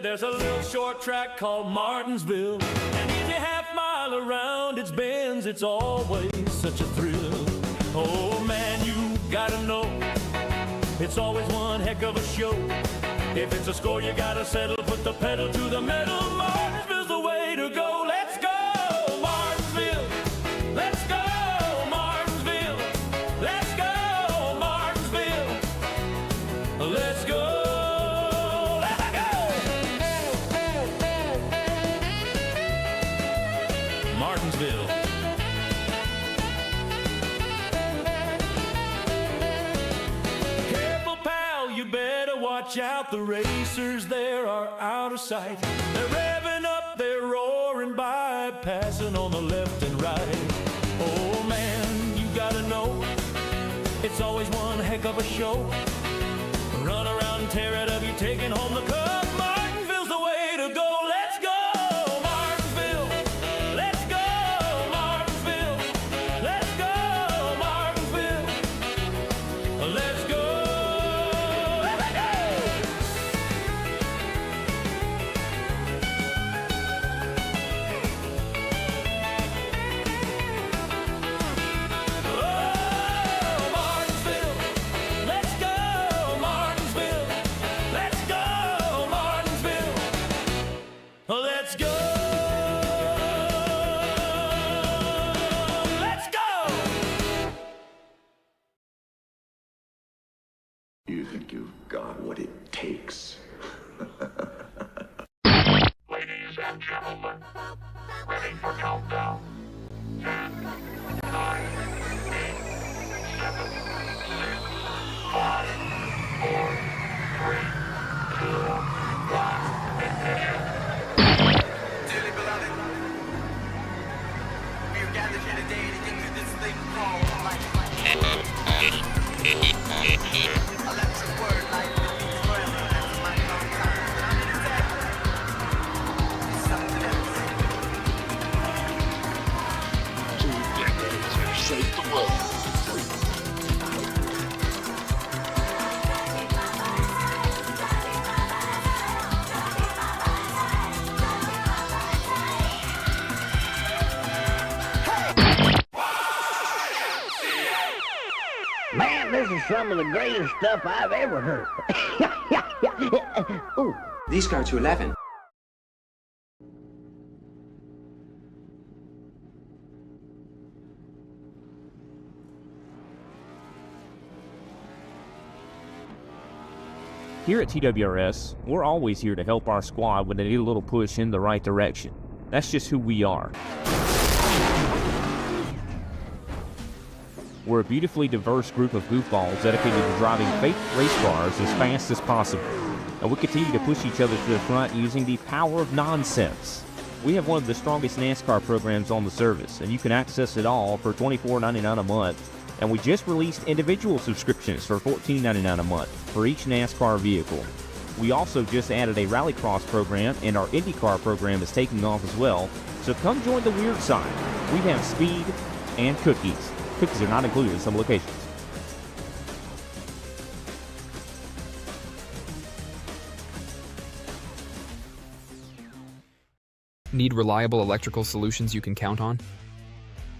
there's a little short track called Martinsville. An easy half-mile around its bends, it's always such a thrill. Oh man, you gotta know, it's always one heck of a show. If it's a score you gotta settle, put the pedal to the metal. Martinsville's the way to go. Let's go, Martinsville. Let's go, Martinsville. Let's go, Martinsville. Let's go. Let's go. Martinsville. You better watch out, the racers there are out of sight. They're revving up, they're roaring by, passing on the left and right. Oh man, you gotta know, it's always one heck of a show. Run around and tear it up, you're taking home the cup. Martinsville's the way to go. Let's go, Martinsville. Let's go, Martinsville. Let's go, Martinsville. Let's go. Let's go! Let's go! You think you've got what it takes? Ladies and gentlemen, ready for countdown. 10, 9, 8, 7, 6, 5, 4, 3, 2, 1, ignition. Dearly beloved, we are gathered here today to get through this thing called life. Electric word, life will be forever. That's my long time. And I'm here to say, it's something else. 2 decades have shaped the world. Man, this is some of the greatest stuff I've ever heard. Ooh. These go to 11. Here at TWRS, we're always here to help our squad when they need a little push in the right direction. That's just who we are. We're a beautifully diverse group of goofballs dedicated to driving fake race cars as fast as possible. And we continue to push each other to the front using the power of nonsense. We have one of the strongest NASCAR programs on the service, and you can access it all for $24.99 a month. And we just released individual subscriptions for $14.99 a month for each NASCAR vehicle. We also just added a Rallycross program, and our IndyCar program is taking off as well. So come join the weird side. We have speed and cookies. Cookies are not included in some locations. Need reliable electrical solutions you can count on?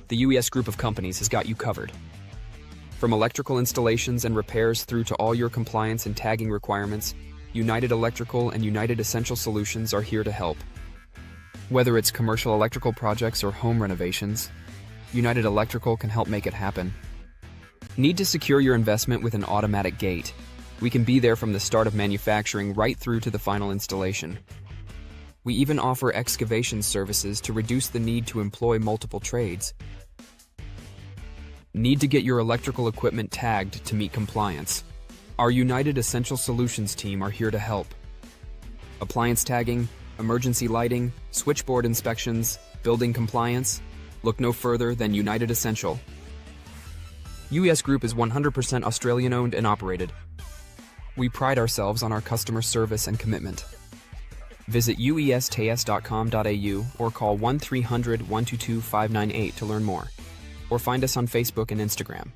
The UES group of companies has got you covered. From electrical installations and repairs through to all your compliance and tagging requirements, United Electrical and United Essential Solutions are here to help. Whether it's commercial electrical projects or home renovations, United Electrical can help make it happen. Need to secure your investment with an automatic gate? We can be there from the start of manufacturing right through to the final installation. We even offer excavation services to reduce the need to employ multiple trades. Need to get your electrical equipment tagged to meet compliance? Our United Essential Solutions team are here to help. Appliance tagging, emergency lighting, switchboard inspections, building compliance. Look no further than United Essential. UES Group is 100% Australian owned and operated. We pride ourselves on our customer service and commitment. Visit uestas.com.au or call 1-300-122-598 to learn more. Or find us on Facebook and Instagram.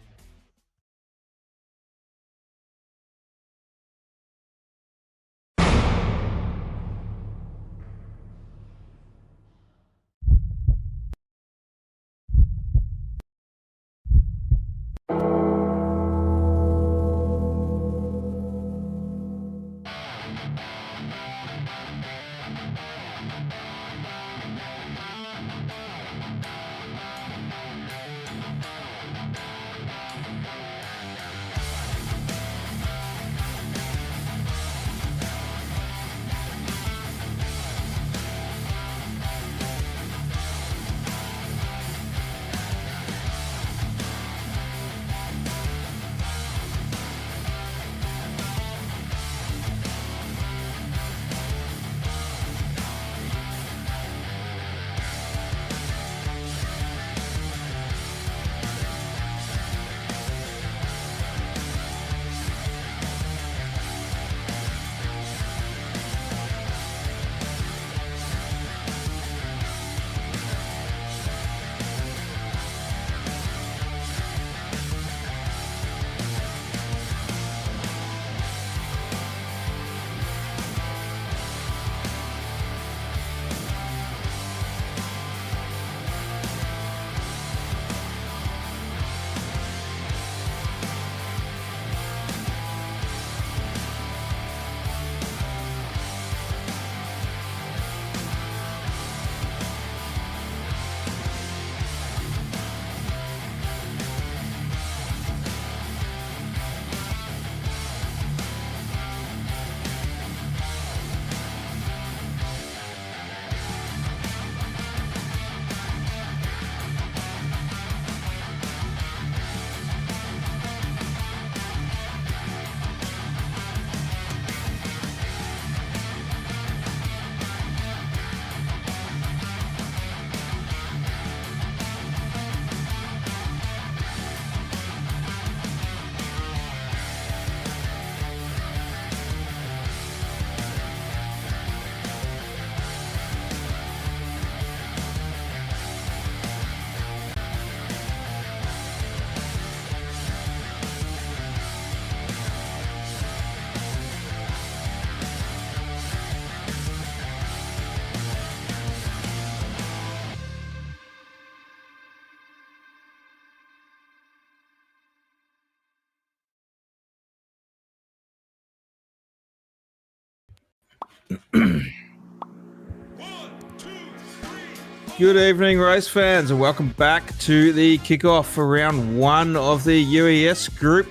Good evening, race fans, and welcome back to the kickoff for round one of the UES Group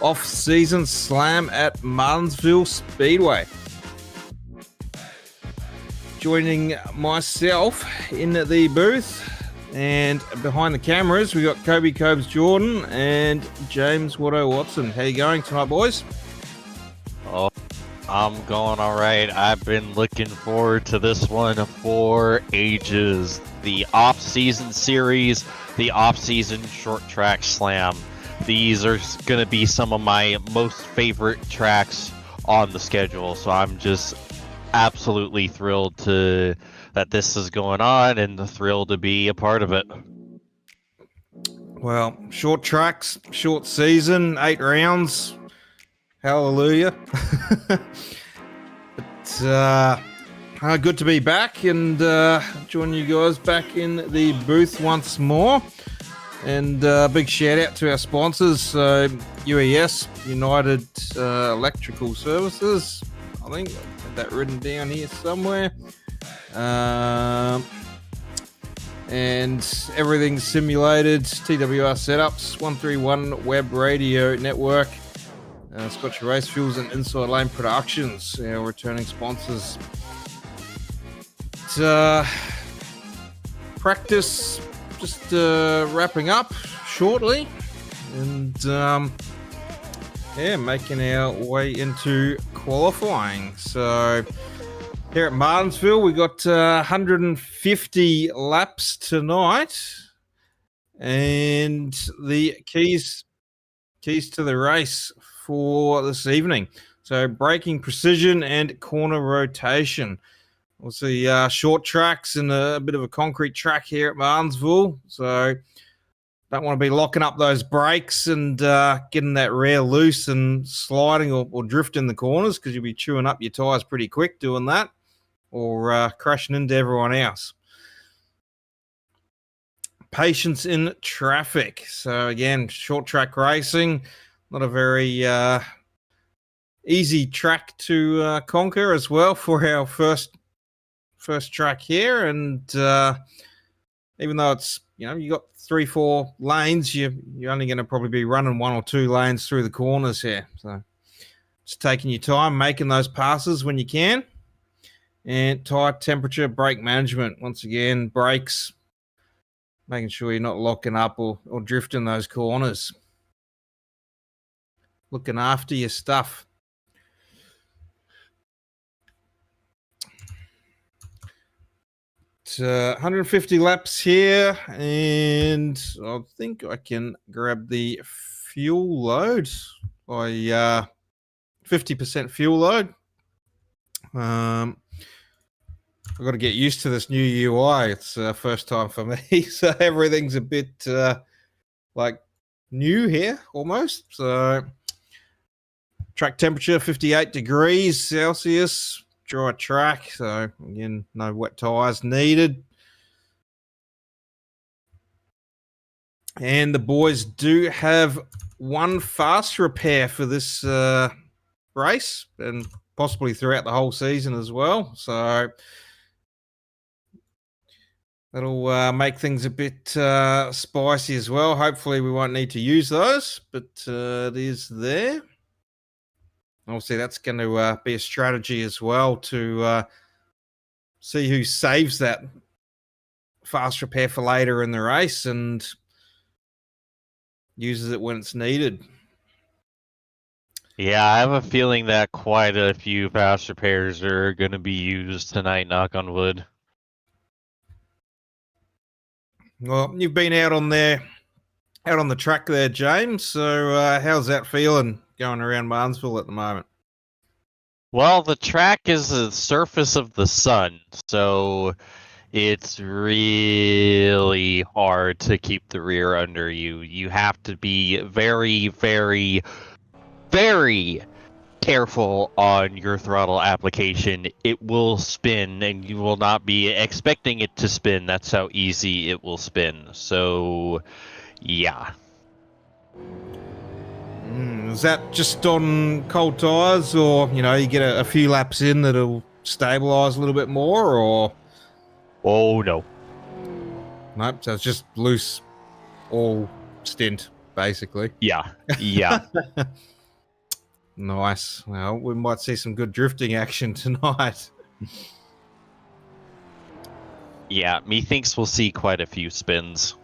Off Season Slam at Martinsville Speedway. Joining myself in the booth and behind the cameras, we got Kobe Cobes Jordan and James Watto Watson. How you going tonight, boys? Oh, I'm going all right. I've been looking forward to this one for ages. The off-season series, the off-season short track slam. These are going to be some of my most favorite tracks on the schedule. So I'm just absolutely thrilled that this is going on and thrilled to be a part of it. Well, short tracks, short season, 8 rounds. Hallelujah. But good to be back and join you guys back in the booth once more. And big shout out to our sponsors, UES, United Electrical Services. I think I had that written down here somewhere. And everything's simulated, TWR setups, 131 Web Radio Network. Scotch Race Fuels and Inside Lane Productions, our returning sponsors. Practice just wrapping up shortly, and making our way into qualifying. So here at Martinsville, we got 150 laps tonight, and the keys to the race for this evening. So braking precision and corner rotation. We'll see short tracks and a bit of a concrete track here at Martinsville. So don't want to be locking up those brakes and getting that rear loose and sliding or drifting the corners, because you'll be chewing up your tyres pretty quick doing that, or crashing into everyone else. Patience in traffic. So again, short track racing. Not a very easy track to conquer as well for our first track here. And even though it's, you got 3-4 lanes, you're only going to probably be running 1 or 2 lanes through the corners here. So just taking your time, making those passes when you can. And tire temperature, brake management. Once again, brakes, making sure you're not locking up or drifting those corners. Looking after your stuff. It's 150 laps here, and I think I can grab the fuel load by 50% fuel load. I've got to get used to this new UI. It's first time for me, so everything's a bit like new here almost. So track temperature 58 degrees Celsius, dry track. So again, no wet tires needed. And the boys do have one fast repair for this race, and possibly throughout the whole season as well. So that'll make things a bit spicy as well. Hopefully we won't need to use those, but it is there. Obviously, that's going to be a strategy as well to see who saves that fast repair for later in the race and uses it when it's needed. Yeah, I have a feeling that quite a few fast repairs are going to be used tonight, knock on wood. Well, you've been out on the track there, James. So how's that feeling going around Martinsville at the moment? Well, the track is the surface of the sun, so it's really hard to keep the rear under you. You have to be very, very, very careful on your throttle application. It will spin, and you will not be expecting it to spin. That's how easy it will spin. So, yeah. Is that just on cold tyres, or you get a few laps in that'll stabilize a little bit more, or? Oh, no. Nope, so it's just loose all stint, basically. Yeah. Yeah. Nice. Well, we might see some good drifting action tonight. Yeah, methinks we'll see quite a few spins.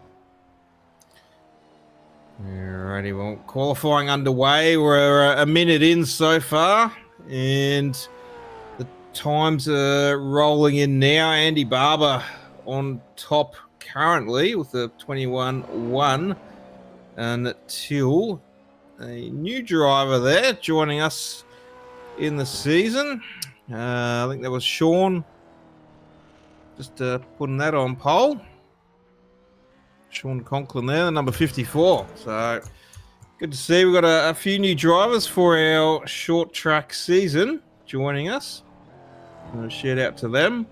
Alrighty, well, qualifying underway. We're a minute in so far, and the times are rolling in now. Andy Barber on top currently with a 21-1 until a new driver there joining us in the season. I think that was Sean. Just putting that on pole. Sean Conklin there, the number 54. So good to see. We've got a few new drivers for our short track season joining us. Shout out to them.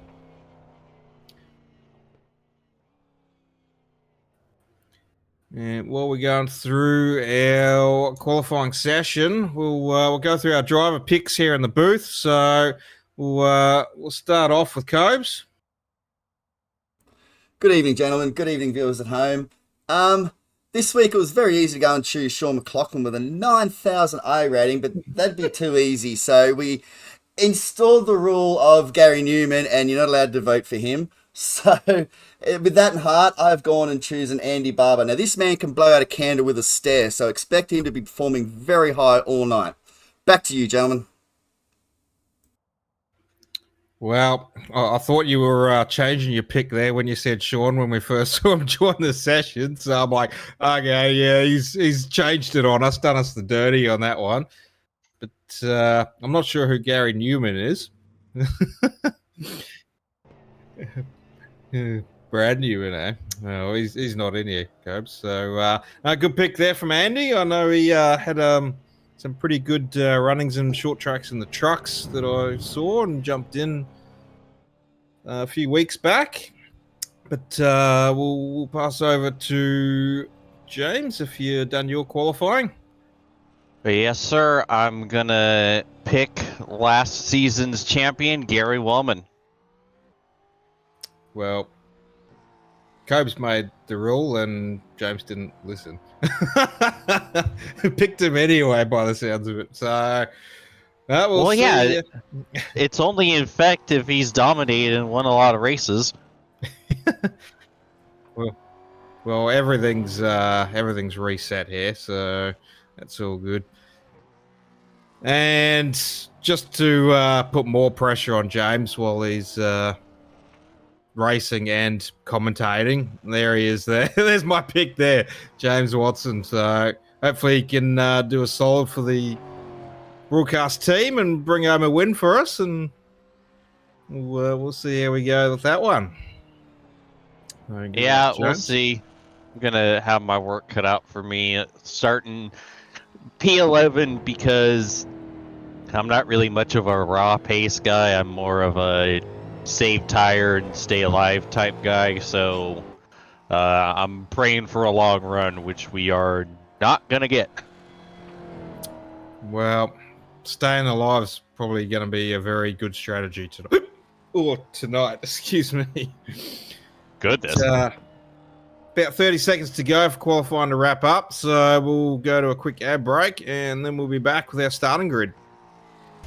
And while we're going through our qualifying session, we'll go through our driver picks here in the booth. So we'll start off with Cobes. Good evening, gentlemen. Good evening, viewers at home. This week it was very easy to go and choose Sean McLaughlin with a 9,000 I rating, but that'd be too easy. So we installed the rule of Gary Newman, and you're not allowed to vote for him. So with that in heart, I've gone and chosen Andy Barber. Now, this man can blow out a candle with a stare, so expect him to be performing very high all night. Back to you, gentlemen. Well, I thought you were changing your pick there when you said Sean when we first saw him join the session. So I'm like, okay, yeah, he's changed it on us, done us the dirty on that one. But I'm not sure who Gary Newman is. Brad Newman, eh? Oh, he's not in here, Cobes. So a good pick there from Andy. I know he had some pretty good runnings and short tracks in the trucks that I saw and jumped in a few weeks back. But we'll pass over to James if you're done your qualifying. Yes, sir. I'm going to pick last season's champion, Gary Wellman. Well, Cobes made the rule and James didn't listen. Picked him anyway by the sounds of it. So, we'll see. Yeah, it's only in effect if he's dominated and won a lot of races. well, everything's reset here, so that's all good. And just to put more pressure on James while he's racing and commentating, there he is. There's my pick there, James Watson. So hopefully he can do a solid for the broadcast team and bring home a win for us, and we'll see how we go with that one. Yeah, we'll see. I'm gonna have my work cut out for me starting P11 because I'm not really much of a raw pace guy. I'm more of a save tire and stay alive type guy, so I'm praying for a long run, which we are not gonna get. Well, staying alive is probably going to be a very good strategy tonight. Excuse me. Goodness. About 30 seconds to go for qualifying to wrap up, so we'll go to a quick ad break and then we'll be back with our starting grid.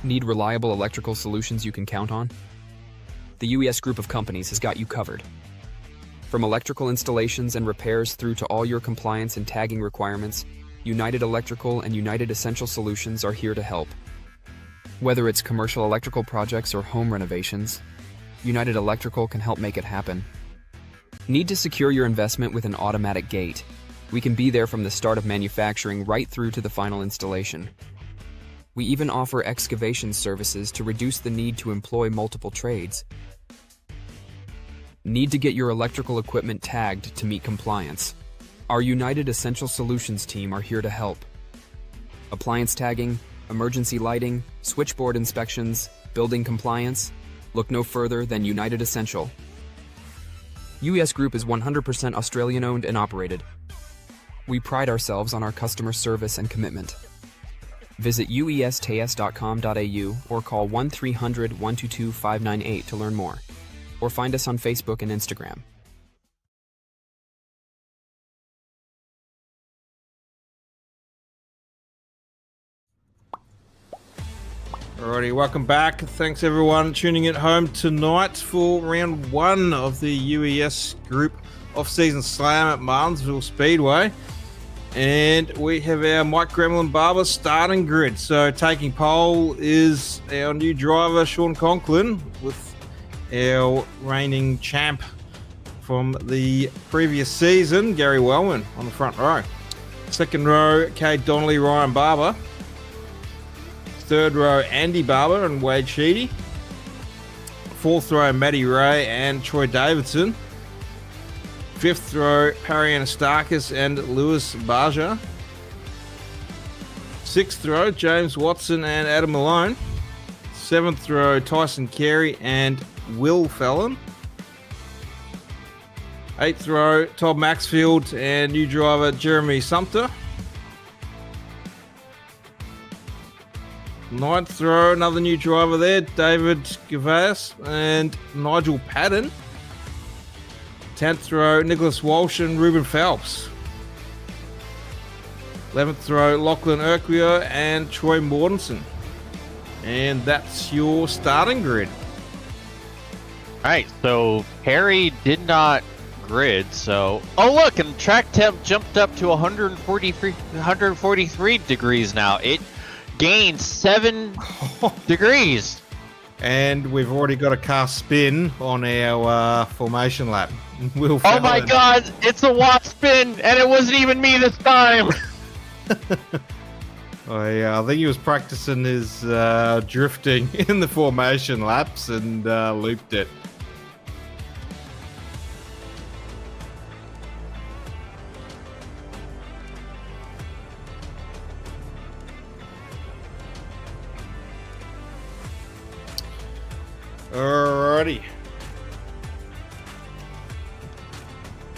Need reliable electrical solutions you can count on? The UES group of companies has got you covered. From electrical installations and repairs through to all your compliance and tagging requirements, United Electrical and United Essential Solutions are here to help. Whether it's commercial electrical projects or home renovations, United Electrical can help make it happen. Need to secure your investment with an automatic gate? We can be there from the start of manufacturing right through to the final installation. We even offer excavation services to reduce the need to employ multiple trades. Need to get your electrical equipment tagged to meet compliance? Our United Essential Solutions team are here to help. Appliance tagging, emergency lighting, switchboard inspections, building compliance? Look no further than United Essential. UES Group is 100% Australian owned and operated. We pride ourselves on our customer service and commitment. Visit uests.com.au or call 1-300-122-598 to learn more. Or find us on Facebook and Instagram. Alrighty, welcome back. Thanks everyone tuning in home tonight for round 1 of the UES Group Off Season Slam at Martinsville Speedway. And we have our Mike Gremlin Barber starting grid. So taking pole is our new driver, Sean Conklin, with our reigning champ from the previous season, Gary Wellman, on the front row. Second row, Kate Donnelly, Ryan Barber. Third row, Andy Barber and Wade Sheedy. Fourth row, Matty Ray and Troy Davidson. Fifth row, Harry Anastakis and Lewis Barja. Sixth row, James Watson and Adam Malone. Seventh row, Tyson Carey and Will Fallon. Eighth row, Todd Maxfield and new driver Jeremy Sumter. Ninth row, another new driver there, David Gavas and Nigel Padden. 10th row, Nicholas Walsh and Ruben Phelps. 11th row, Lachlan Urquhart and Troy Mortensen. And that's your starting grid. Alright, so Harry did not grid, so... Oh look, and track temp jumped up to 143 degrees now. It gained 7 degrees. And we've already got a car spin on our formation lap. Will Oh my god, it's a WAP spin, and it wasn't even me this time! Oh, yeah, I think he was practicing his drifting in the formation laps and looped it. Alrighty.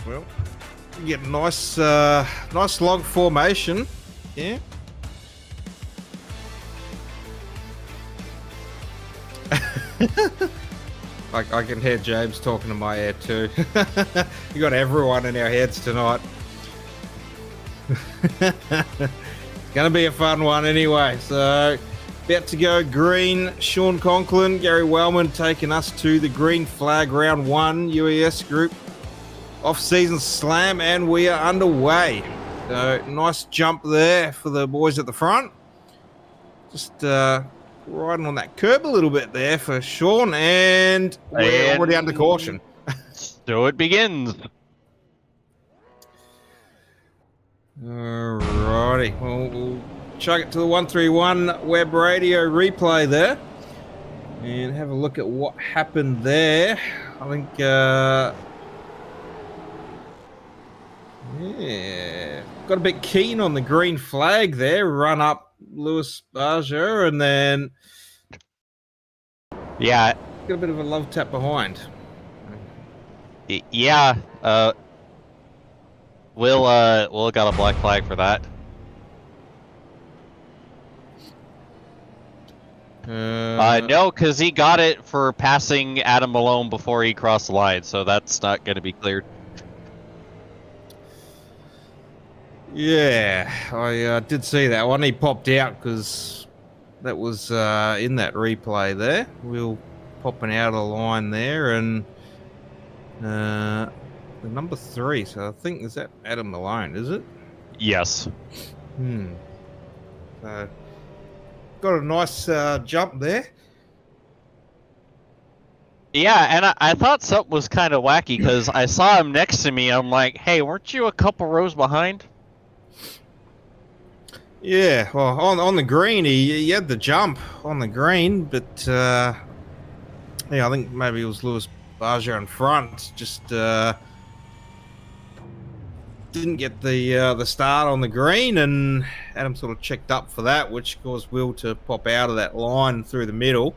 Well, you get a nice log formation. Yeah. I can hear James talking in my ear too. You got everyone in our heads tonight. It's gonna be a fun one anyway. So, about to go green. Sean Conklin, Gary Wellman taking us to the green flag round 1 UES Group Off-Season Slam, and we are underway. So, nice jump there for the boys at the front. Just riding on that curb a little bit there for Sean, and we're already under caution. So it begins. Alrighty, well, we'll chuck it to the 131 web radio replay there and have a look at what happened there. I think, yeah, got a bit keen on the green flag there, run up Lewis Barger, and then yeah, got a bit of a love tap behind. Yeah, Will got a black flag for that. No, because he got it for passing Adam Malone before he crossed the line, so that's not going to be cleared. Yeah, I did see that one. He popped out because that was in that replay there. Will popping out of the line there, and the number 3. So I think, is that Adam Malone, is it? Yes. Got a nice jump there. Yeah, and I thought something was kind of wacky because I saw him next to me. I'm like, hey, weren't you a couple rows behind? Yeah, well, on the green, he had the jump on the green, but yeah, I think maybe it was Lewis Barger in front, just didn't get the start on the green, and Adam sort of checked up for that, which caused Will to pop out of that line through the middle.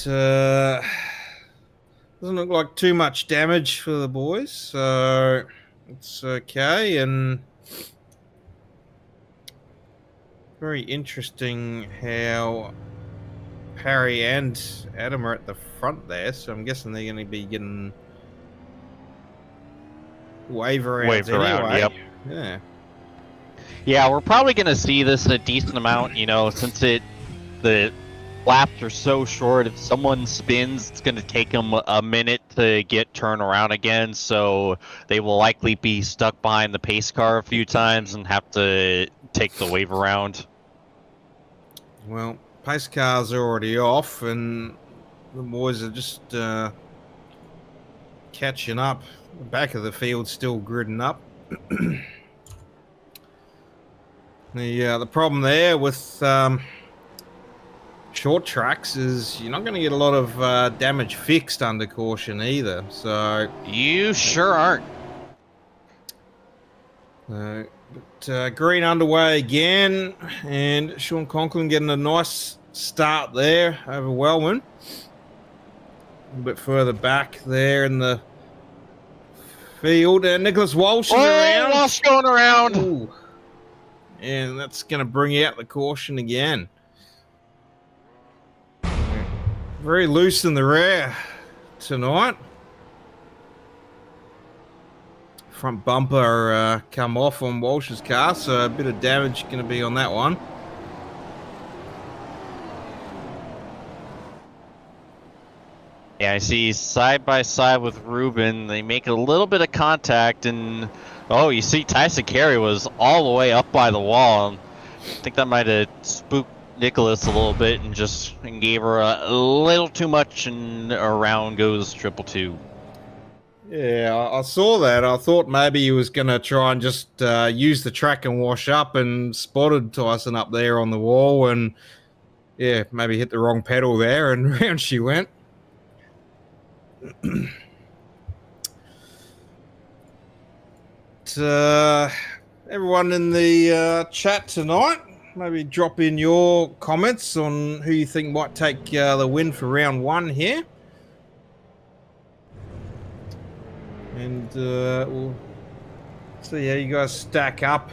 But, doesn't look like too much damage for the boys, so it's okay. And Very interesting how Harry and Adam are at the front there, so I'm guessing they're going to be getting wave around anyway. Yep. Yeah. Yeah, we're probably going to see this a decent amount, you know, since the laps are so short. If someone spins, it's going to take them a minute to get turned around again, so they will likely be stuck behind the pace car a few times and have to take the wave around. Well, pace car's already off, and the boys are just catching up. The back of the field still gridding up. The problem there with short tracks is you're not going to get a lot of damage fixed under caution either. So you sure aren't. But green underway again, and Sean Conklin getting a nice start there over Wellman. A bit further back there in the field, and Nicholas Walsh is around. Walsh going around. Ooh. And that's going to bring out the caution again. Very loose in the rear tonight. Front bumper come off on Walsh's car, so a bit of damage going to be on that one. Yeah, I see side by side with Ruben. They make a little bit of contact, and oh, you see Tyson Carey was all the way up by the wall. I think that might have spooked Nicholas a little bit and gave her a little too much, and around goes 222. Yeah, I saw that. I thought maybe he was going to try and just use the track and wash up, and spotted Tyson up there on the wall, and yeah, maybe hit the wrong pedal there, and round she went. Everyone in the chat tonight, maybe drop in your comments on who you think might take the win for round one here. And we'll see how you guys stack up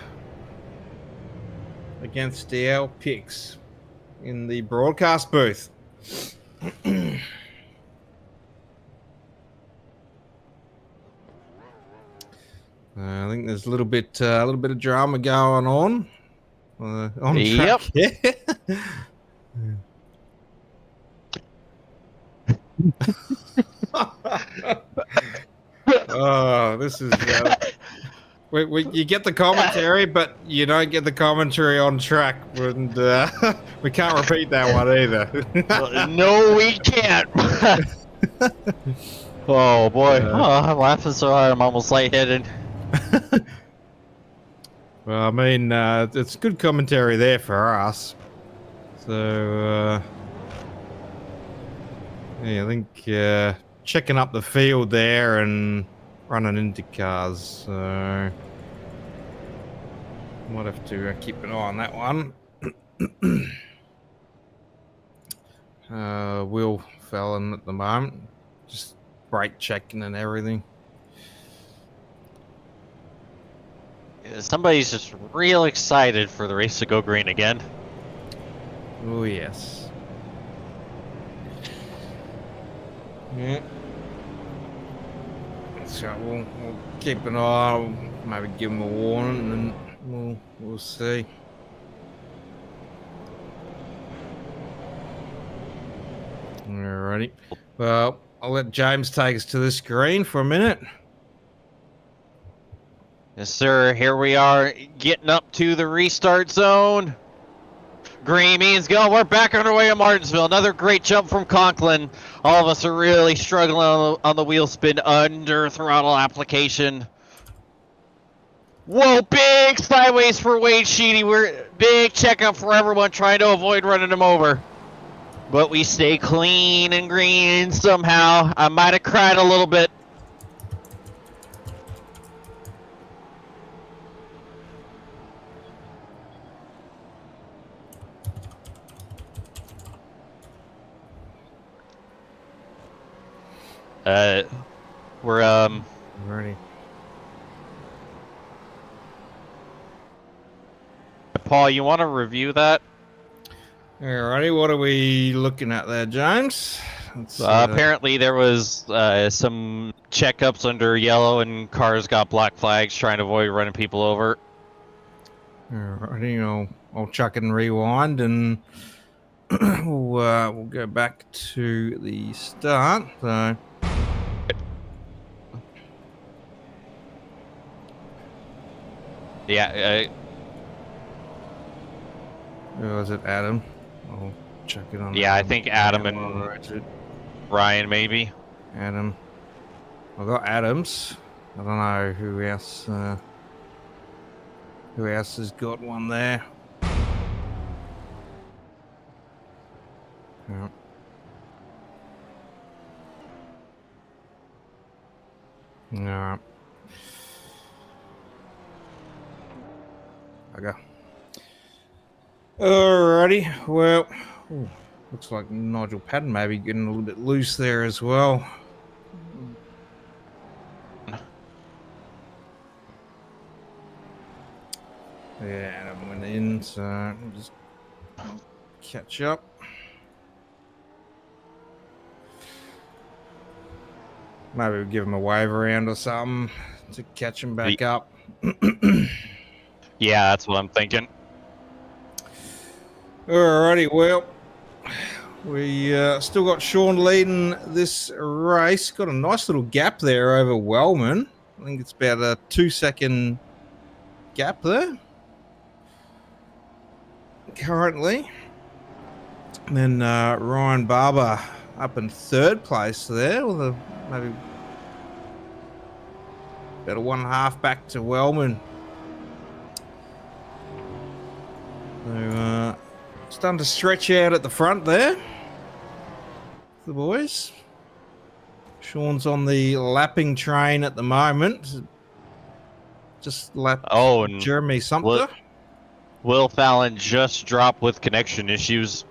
against our picks in the broadcast booth. I think there's a little bit of drama going on Yep. track. Yeah. Oh, this is. You get the commentary, but you don't get the commentary on track, and we can't repeat that one either. No, we can't. Oh boy, I'm laughing so hard I'm almost lightheaded. Well, I mean, it's good commentary there for us. So, yeah, I think checking up the field there and running into cars. So, might have to keep an eye on that one. Will Fallon at the moment, just brake checking and everything. Somebody's just real excited for the race to go green again. Oh, yes. Yeah. So we'll keep an eye, maybe give them a warning, and we'll see. Alrighty. Well, I'll let James take us to the screen for a minute. Yes, sir. Here we are, getting up to the restart zone. Green means go. We're back underway in Martinsville. Another great jump from Conklin. All of us are really struggling on the wheel spin under throttle application. Whoa, big sideways for Wade Sheedy. We're big checkup for everyone trying to avoid running him over. But we stay clean and green somehow. I might have cried a little bit. We're Ready. Paul, you want to review that? Alrighty, what are we looking at there, James? Apparently there was some checkups under yellow and cars got black flags trying to avoid running people over. Alrighty, I'll chuck it and rewind, and we'll go back to the start. So, Yeah. was it Adam? I'll check it on. Yeah, I think Adam and Ryan maybe. Adam. I got Adams. I don't know who else. Who else has got one there? Yeah. No. Okay. Alrighty. Well, looks like Nigel Patton maybe getting a little bit loose there as well. Yeah, Adam went in, so we'll just catch up. Maybe we'll give him a wave around or something to catch him back up. Yeah, that's what I'm thinking. Alrighty, well, we still got Sean leading this race. Got a nice little gap there over Wellman. I think it's about a 2-second gap there currently. And then Ryan Barber up in third place there with a maybe about a 1.5 back to Wellman. So starting to stretch out at the front there, the boys. Sean's on the lapping train at the moment. Just lapped and Jeremy Sumter. Will Fallon just dropped with connection issues.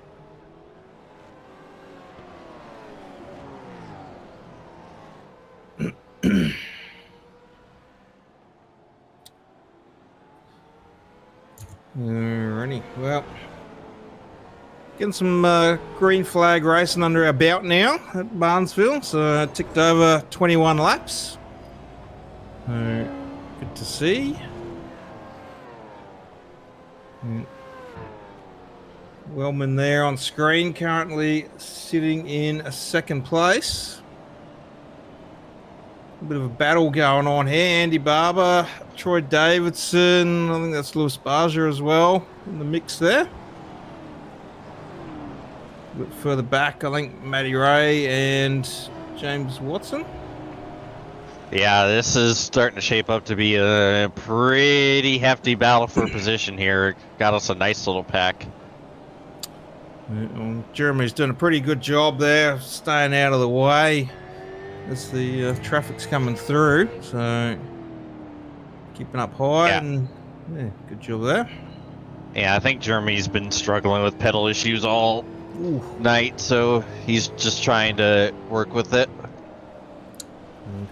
Alrighty, well, getting some green flag racing under our belt now at Martinsville. So ticked over 21 laps. Good to see. Wellman there on screen, currently sitting in a second place. A bit of a battle going on here. Andy Barber, Troy Davidson, I think that's Lewis Barger as well in the mix there. A bit further back, I think Matty Ray and James Watson. Yeah, this is starting to shape up to be a pretty hefty battle for position here. Got us a nice little pack. Jeremy's doing a pretty good job there, staying out of the way as the traffic's coming through. So keeping up high, and yeah, good job there. Yeah, I think Jeremy's been struggling with pedal issues all night, so he's just trying to work with it.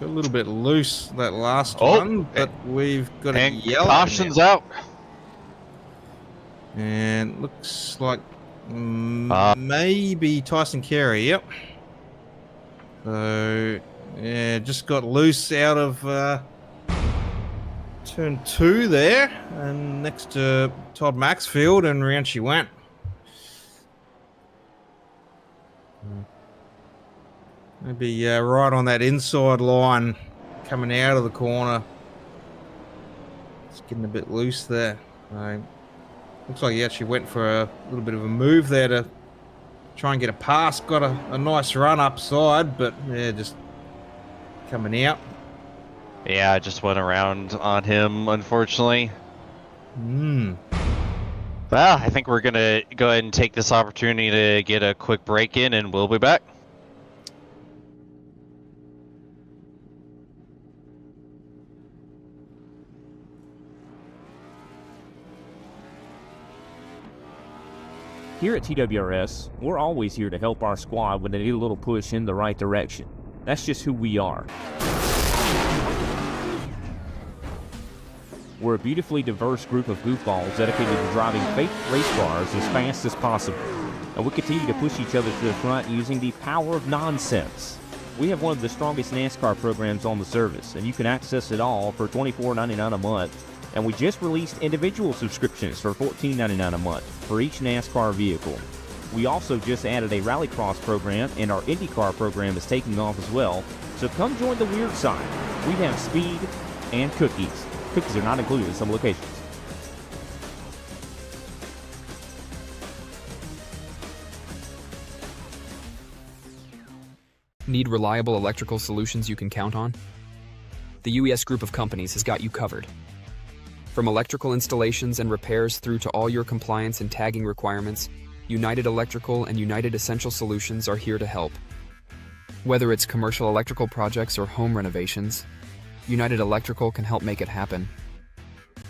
Got a little bit loose that last one, but we've got a yellow. Caution's out. And looks like maybe Tyson Carey, yep. So, yeah, just got loose out of turn 2 there, and next to Todd Maxfield, and round she went. Maybe right on that inside line coming out of the corner. It's getting a bit loose there. Looks like he actually went for a little bit of a move there to try and get a pass. Got a nice run upside, but yeah, just coming out. Yeah, I just went around on him, unfortunately. Well, I think we're going to go ahead and take this opportunity to get a quick break in, and we'll be back. Here at TWRS, we're always here to help our squad when they need a little push in the right direction. That's just who we are. We're a beautifully diverse group of goofballs dedicated to driving fake race cars as fast as possible. And we continue to push each other to the front using the power of nonsense. We have one of the strongest NASCAR programs on the service, and you can access it all for $24.99 a month. And we just released individual subscriptions for $14.99 a month for each NASCAR vehicle. We also just added a Rallycross program, and our IndyCar program is taking off as well. So come join the weird side. We have speed and cookies. Cookies are not included in some locations. Need reliable electrical solutions you can count on? The UES group of companies has got you covered. From electrical installations and repairs through to all your compliance and tagging requirements, United Electrical and United Essential Solutions are here to help. Whether it's commercial electrical projects or home renovations, United Electrical can help make it happen.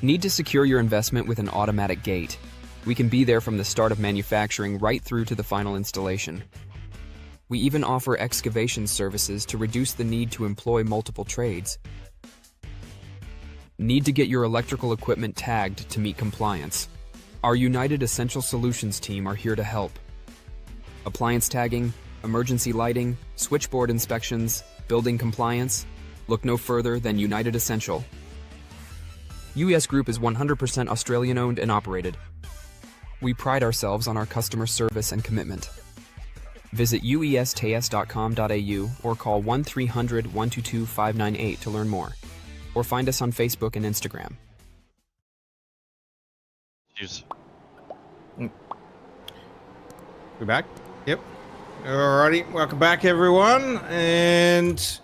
Need to secure your investment with an automatic gate? We can be there from the start of manufacturing right through to the final installation. We even offer excavation services to reduce the need to employ multiple trades. Need to get your electrical equipment tagged to meet compliance? Our United Essential Solutions team are here to help. Appliance tagging, emergency lighting, switchboard inspections, building compliance? Look no further than United Essential. UES Group is 100% Australian owned and operated. We pride ourselves on our customer service and commitment. Visit uestas.com.au or call 1-300-122-598 to learn more. Or find us on Facebook and Instagram. Cheers. We back? Yep. Alrighty, welcome back everyone, and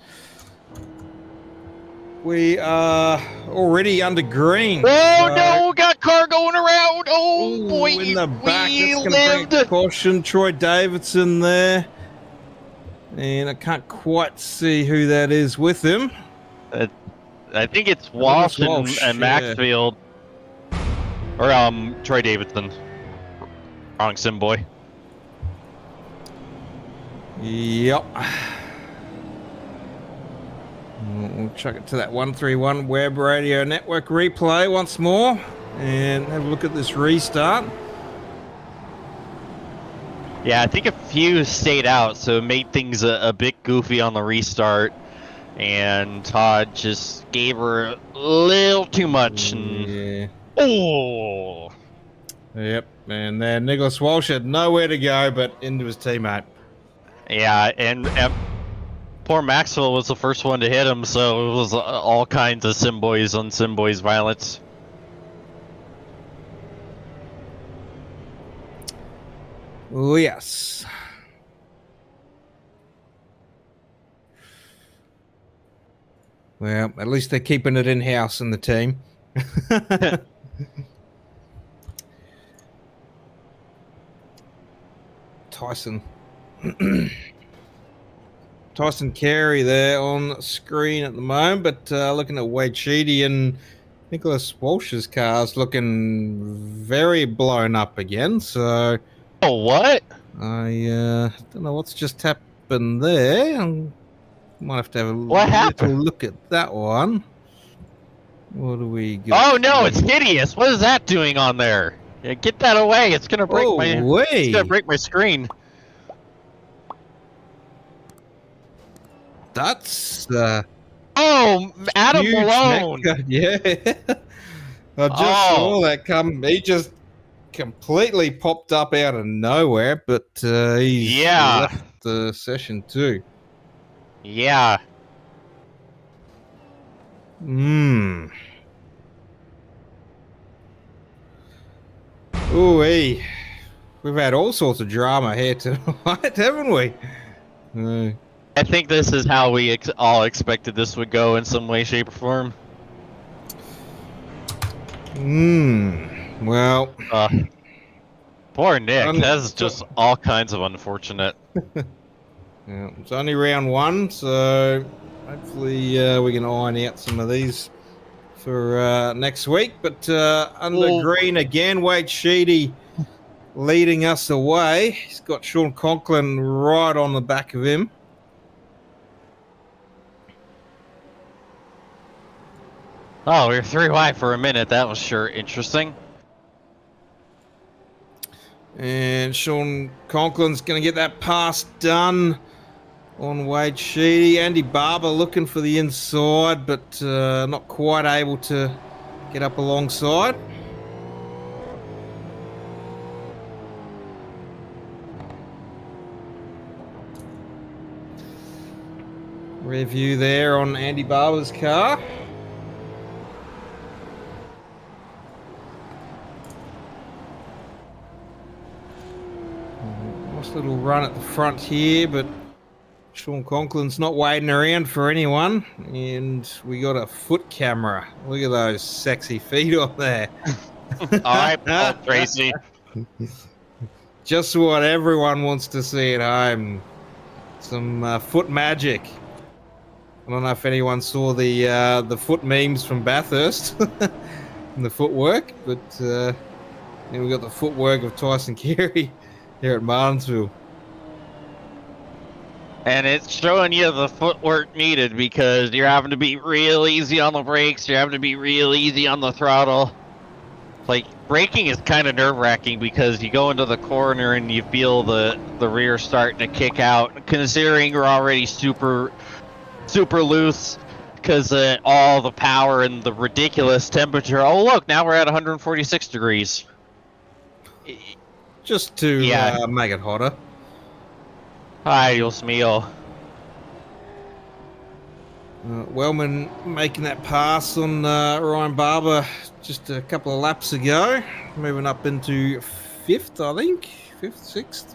we are already under green. Oh no, got car going around. Oh boy, in the back. we That's gonna lived. bring caution. Troy Davidson there, and I can't quite see who that is with him. I think it's Walsh Walsh, and yeah. Maxfield, or Troy Davidson. Wrong sim boy. Yep. We'll chuck it to that 131 Web Radio Network replay once more and have a look at this restart. Yeah, I think a few stayed out, so it made things a bit goofy on the restart. And Todd just gave her a little too much. And, yeah. Oh. Yep. And then Nicholas Walsh had nowhere to go but into his teammate. Yeah, and poor Maxwell was the first one to hit him, so it was all kinds of Simboys on Simboys violence. Oh, yes. Well, at least they're keeping it in-house in the team. Tyson Carey there on screen at the moment, but looking at Wade Sheedy and Nicholas Walsh's cars looking very blown up again. So, oh, what? I don't know what's just happened there. I might have to have a What happened? look at that one. What do we got? Oh no, it's hideous. What is that doing on there? Yeah, get that away. It's gonna break it's gonna break my screen. That's Oh, Adam huge Malone. neck cut. Yeah. I just saw that come. He just completely popped up out of nowhere, but he's left the session too. Yeah. Ooh, we've had all sorts of drama here tonight, haven't we? I think this is how we all expected this would go in some way, shape, or form. Well. Poor Nick. That's just all kinds of unfortunate. Yeah, it's only round one, so hopefully we can iron out some of these for next week. But under green again, Wade Sheedy leading us away. He's got Sean Conklin right on the back of him. Oh, we were 3 wide for a minute. That was sure interesting. And Sean Conklin's going to get that pass done on Wade Sheedy. Andy Barber looking for the inside, but not quite able to get up alongside. Rear view there on Andy Barber's car. Nice little run at the front here, but Sean Conklin's not waiting around for anyone. And we got a foot camera. Look at those sexy feet on there. All right, Paul Tracy. Just what everyone wants to see at home. Some foot magic. I don't know if anyone saw the foot memes from Bathurst and the footwork, but then we got the footwork of Tyson Carey here at Martinsville. And it's showing you the footwork needed because you're having to be real easy on the brakes. You're having to be real easy on the throttle. Like, braking is kind of nerve-wracking because you go into the corner and you feel the rear starting to kick out, considering you're already super loose because all the power and the ridiculous temperature. Oh, look, now we're at 146 degrees. Just to make it hotter. Ay, Dios mío. Wellman making that pass on Ryan Barber just a couple of laps ago. Moving up into 5th, I think. 5th,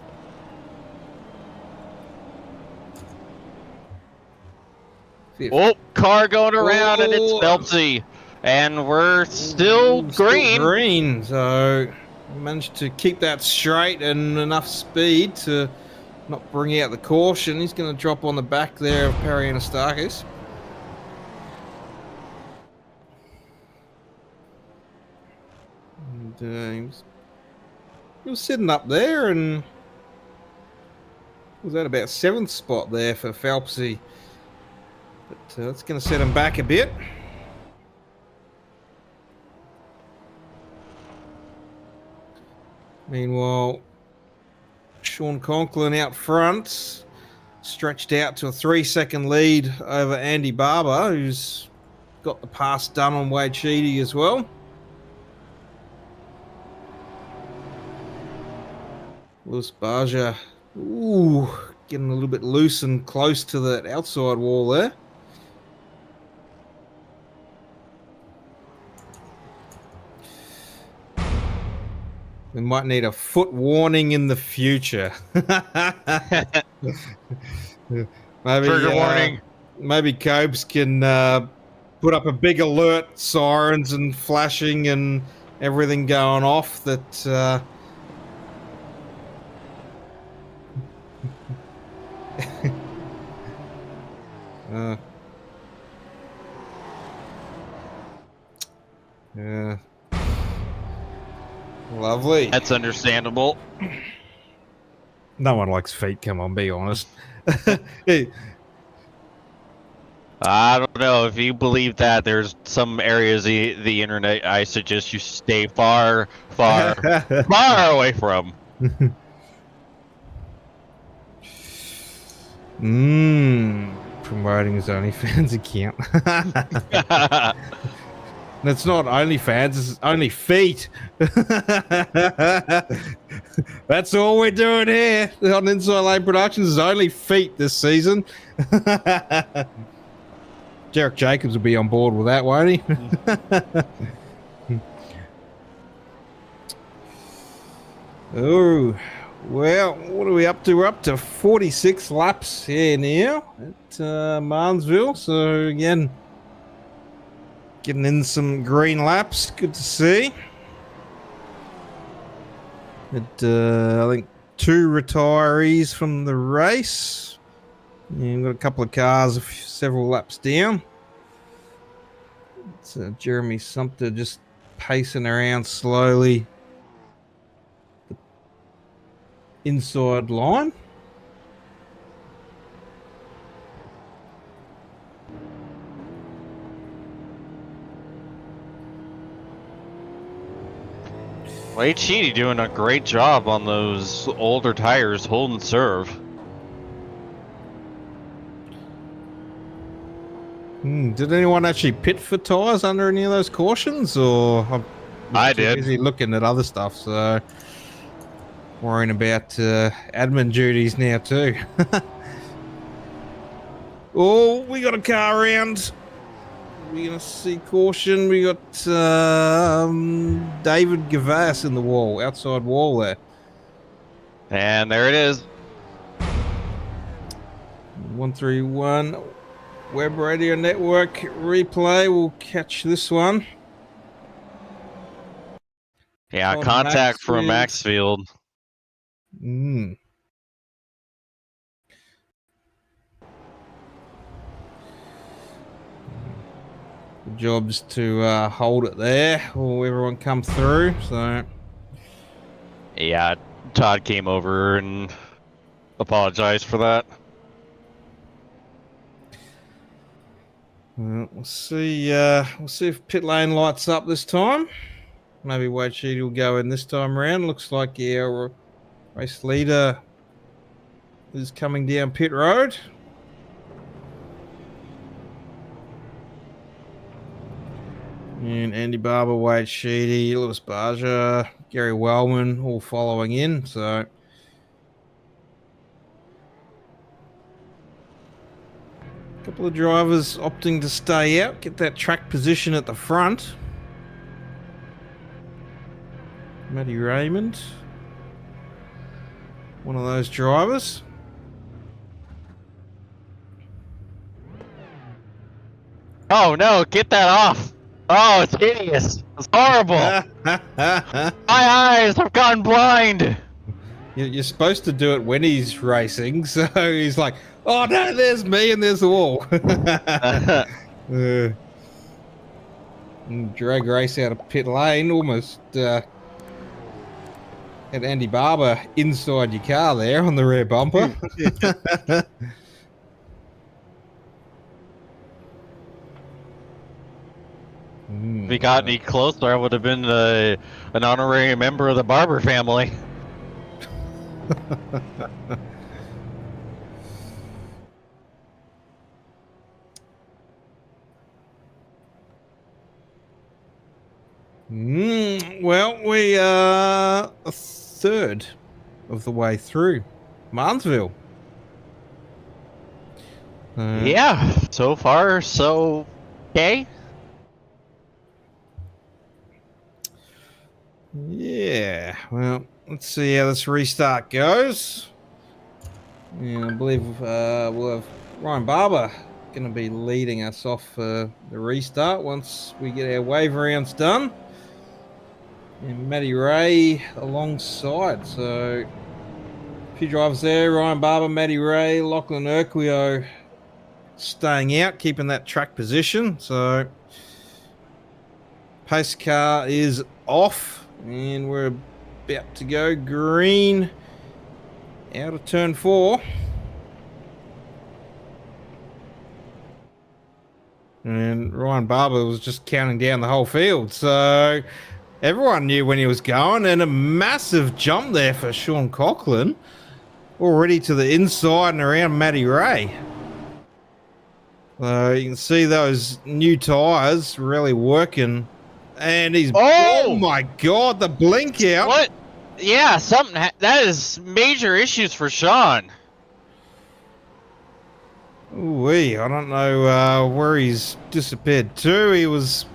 6th. Oh, car going around and it's Phelpsy. And we're still green. Green, so managed to keep that straight and enough speed to not bring out the caution. He's going to drop on the back there of Perry Anastakis. And he was sitting up there and was at about 7th spot there for Phelpsy. But that's going to set him back a bit. Meanwhile, Sean Conklin out front, stretched out to a 3-second lead over Andy Barber, who's got the pass done on Wade Sheedy as well. Lewis Barger, getting a little bit loose and close to that outside wall there. We might need a foot warning in the future. Maybe Trigger warning. Maybe Cobes can put up a big alert, sirens and flashing and everything going off that yeah. Lovely. That's understandable. No one likes feet, come on, be honest. I don't know. If you believe that, there's some areas of the internet I suggest you stay far away from. Promoting his OnlyFans account. It's not OnlyFans, it's only feet. That's all we're doing here on Inside Lane Productions is only feet this season. Jarek Jacobs will be on board with that, won't he? Oh, well, what are we up to? We're up to 46 laps here now at Martinsville. So, again, getting in some green laps. Good to see. I think 2 retirees from the race. Yeah, we've got a couple of cars several laps down. It's Jeremy Sumter just pacing around slowly. The inside line. Wade Sheedy doing a great job on those older tires, holding serve. Did anyone actually pit for tires under any of those cautions, or I too did. busy looking at other stuff, so worrying about admin duties now too. Oh, we got a car around. We're gonna see caution. We got David Gavas in the wall, outside wall there. And there it is. 131 Web Radio Network replay. We'll catch this one. Yeah, On contact from Maxfield. Maxfield. The job's to hold it there, or everyone come through. So Yeah, Todd came over and apologized for that. we'll see. We'll see if pit lane lights up this time. Maybe Wade Sheedy will go in this time around. Looks like our race leader is coming down pit road. And Andy Barber, Wade Sheedy, Lewis Barger, Gary Wellman all following in. So a couple of drivers opting to stay out, get that track position at the front. Matty Raymond, one of those drivers. Oh no, get that off! Oh, it's hideous. It's horrible. My eyes have gone blind. You're supposed to do it when he's racing, so he's like, oh no, there's me and there's the wall. Drag race out of pit lane, almost had Andy Barber inside your car there on the rear bumper. If he got any closer, I would have been an honorary member of the Barber family. Well, we are a third of the way through Martinsville. Yeah, so far, so okay. Yeah, well, let's see how this restart goes. Yeah, I believe we'll have Ryan Barber going to be leading us off the restart once we get our wave rounds done. And Matty Ray alongside. So a few drivers there. Ryan Barber, Matty Ray, Lachlan Urquio staying out, keeping that track position. So pace car is off. And we're about to go green out of turn 4. And Ryan Barber was just counting down the whole field. So everyone knew when he was going. And a massive jump there for Sean Coughlin. Already to the inside and around Matty Ray. So you can see those new tyres really working. And he's oh my god, the blink out. What? Yeah, something that is major issues for Sean. Ooh-wee, I don't know where he's disappeared to. He was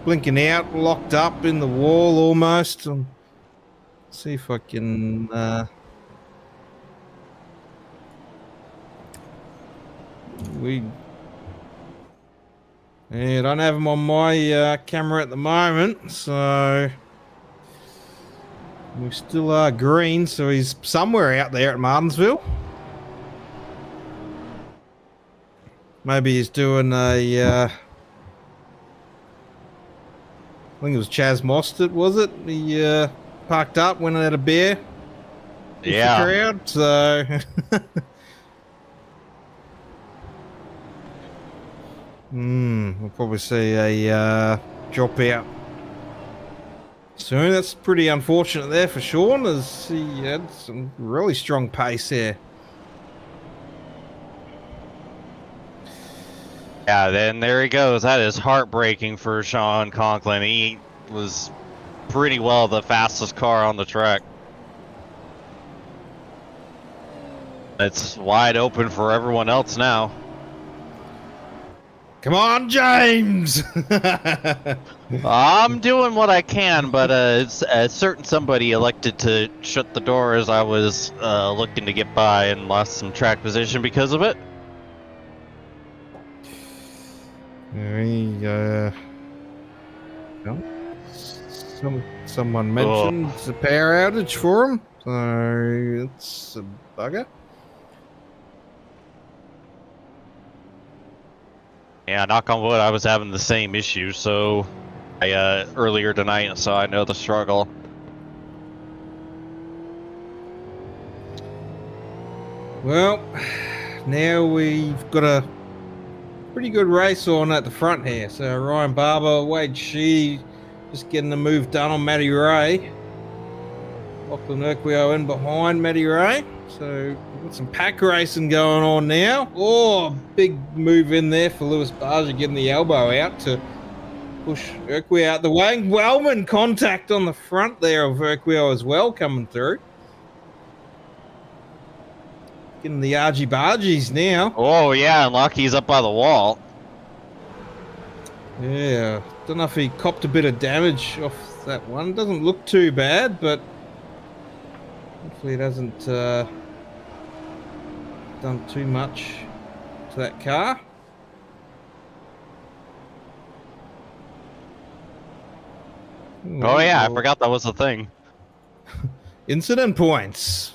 blinking out, locked up in the wall almost. See if I can I don't have him on my camera at the moment, so we still are green, so he's somewhere out there at Martinsville. Maybe he's doing I think it was Chaz Mostert, was it? He parked up, went and had a beer with the crowd, so we'll probably see a drop out soon. That's pretty unfortunate there for Sean, as he had some really strong pace there. Yeah, then there he goes. That is heartbreaking for Sean Conklin. He was pretty well the fastest car on the track. It's wide open for everyone else now. Come on, James! I'm doing what I can, but a certain somebody elected to shut the door as I was looking to get by and lost some track position because of it. Someone mentioned the power outage for him, so it's a bugger. Yeah, knock on wood, I was having the same issue, so earlier tonight, so I know the struggle. Well, now we've got a pretty good race on at the front here. So Ryan Barber, Wade Sheedy, just getting the move done on Matty Ray. Lachlan Urquio in behind Matty Ray. So we've got some pack racing going on now. Oh, big move in there for Lewis Barger, getting the elbow out to push Urquio out the way. Wellman contact on the front there of Urquio as well, coming through. Getting the argy-bargies now. Oh, yeah, and Lockie's up by the wall. Yeah, don't know if he copped a bit of damage off that one. Doesn't look too bad, but hopefully it hasn't done too much to that car. Oh, yeah, I forgot that was a thing. Incident points.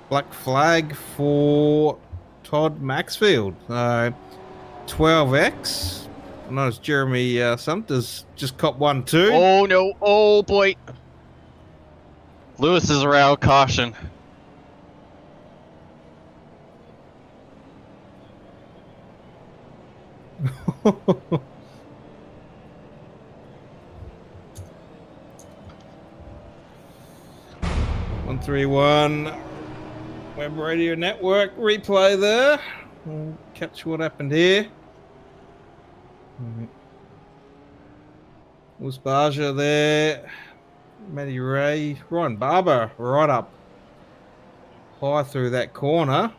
Black flag for Todd Maxfield. 12X. I notice Jeremy Sumter's just caught one too. Oh no! Oh boy! Lewis is around. Caution. One 131 Web Radio Network replay there. We'll catch what happened here. Was Barger there? Matty Ray, Ryan Barber right up high through that corner.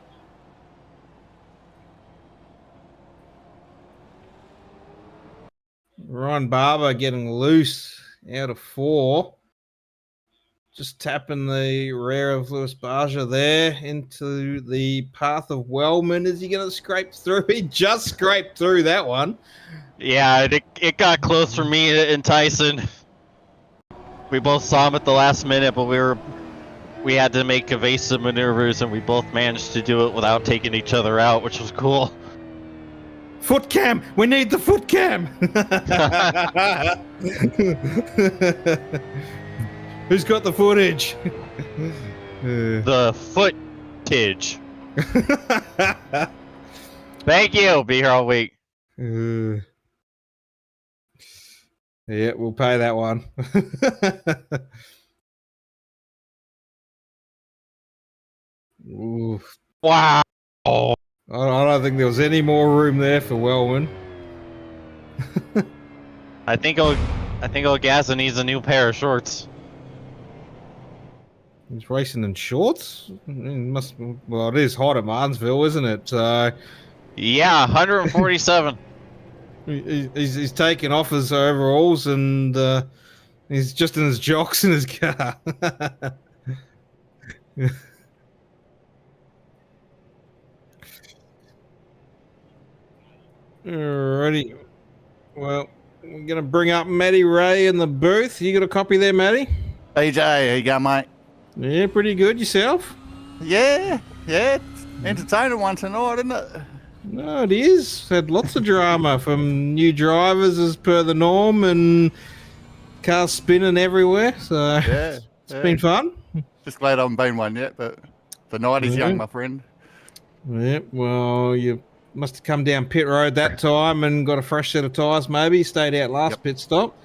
Ryan Barber getting loose out of 4. Just tapping the rear of Lewis Barger there into the path of Wellman. Is he going to scrape through? He just scraped through that one. Yeah, it got close for me and Tyson. We both saw him at the last minute, but we had to make evasive maneuvers, and we both managed to do it without taking each other out, which was cool. Foot cam! We need the foot cam! Who's got the footage? The footage. Thank you. Be here all week. Yeah, we'll pay that one. Oof. Wow. I don't think there was any more room there for Wellman. I think O'Gazza needs a new pair of shorts. He's racing in shorts? Well, it is hot at Martinsville, isn't it? Yeah, 147. He's taking off his overalls and he's just in his jocks in his car. Alrighty. Well, we're going to bring up Matty Ray in the booth. You got a copy there, Matty? AJ, how you going, mate? Yeah, pretty good. Yourself? Yeah. It's entertaining one tonight, isn't it? No, it is. Had lots of drama from new drivers as per the norm and cars spinning everywhere. So Yeah. it's been fun. Just glad I haven't been one yet, but the night is young, my friend. Yeah, well, you must have come down pit road that time and got a fresh set of tyres maybe. Stayed out last pit stop.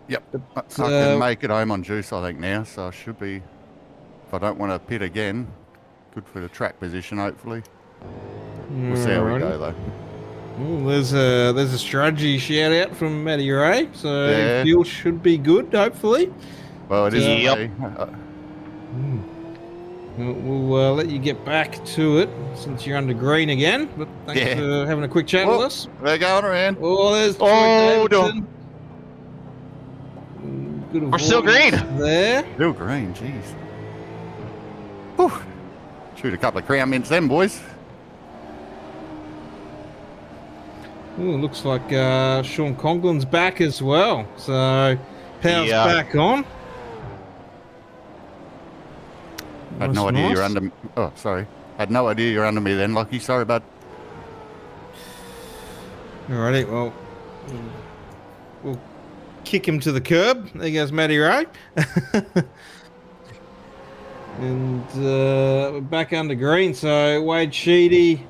Yep. I But, can make it home on juice, I think, now. So I should be, if I don't want to pit again, good for the track position, hopefully. We'll see how we go, though. Ooh, there's a strategy shout out from Matty Ray, so Yeah. fuel should be good, hopefully. Well, it is. Yep. We'll let you get back to it since you're under green again. But thanks for having a quick chat with us. We're going around. Oh, there's Oh, Davidson. Good We're still green. There. Still green, jeez. Whew. Shoot a couple of crown mints then, boys. Ooh, looks like Sean Conglin's back as well. So power's back on. Had no idea you're under me. Oh, sorry. Had no idea you're under me then, Lockie. Sorry, bud. Alrighty, well, we'll kick him to the curb. There goes Matty Ray. And we're back under green. So Wade Sheedy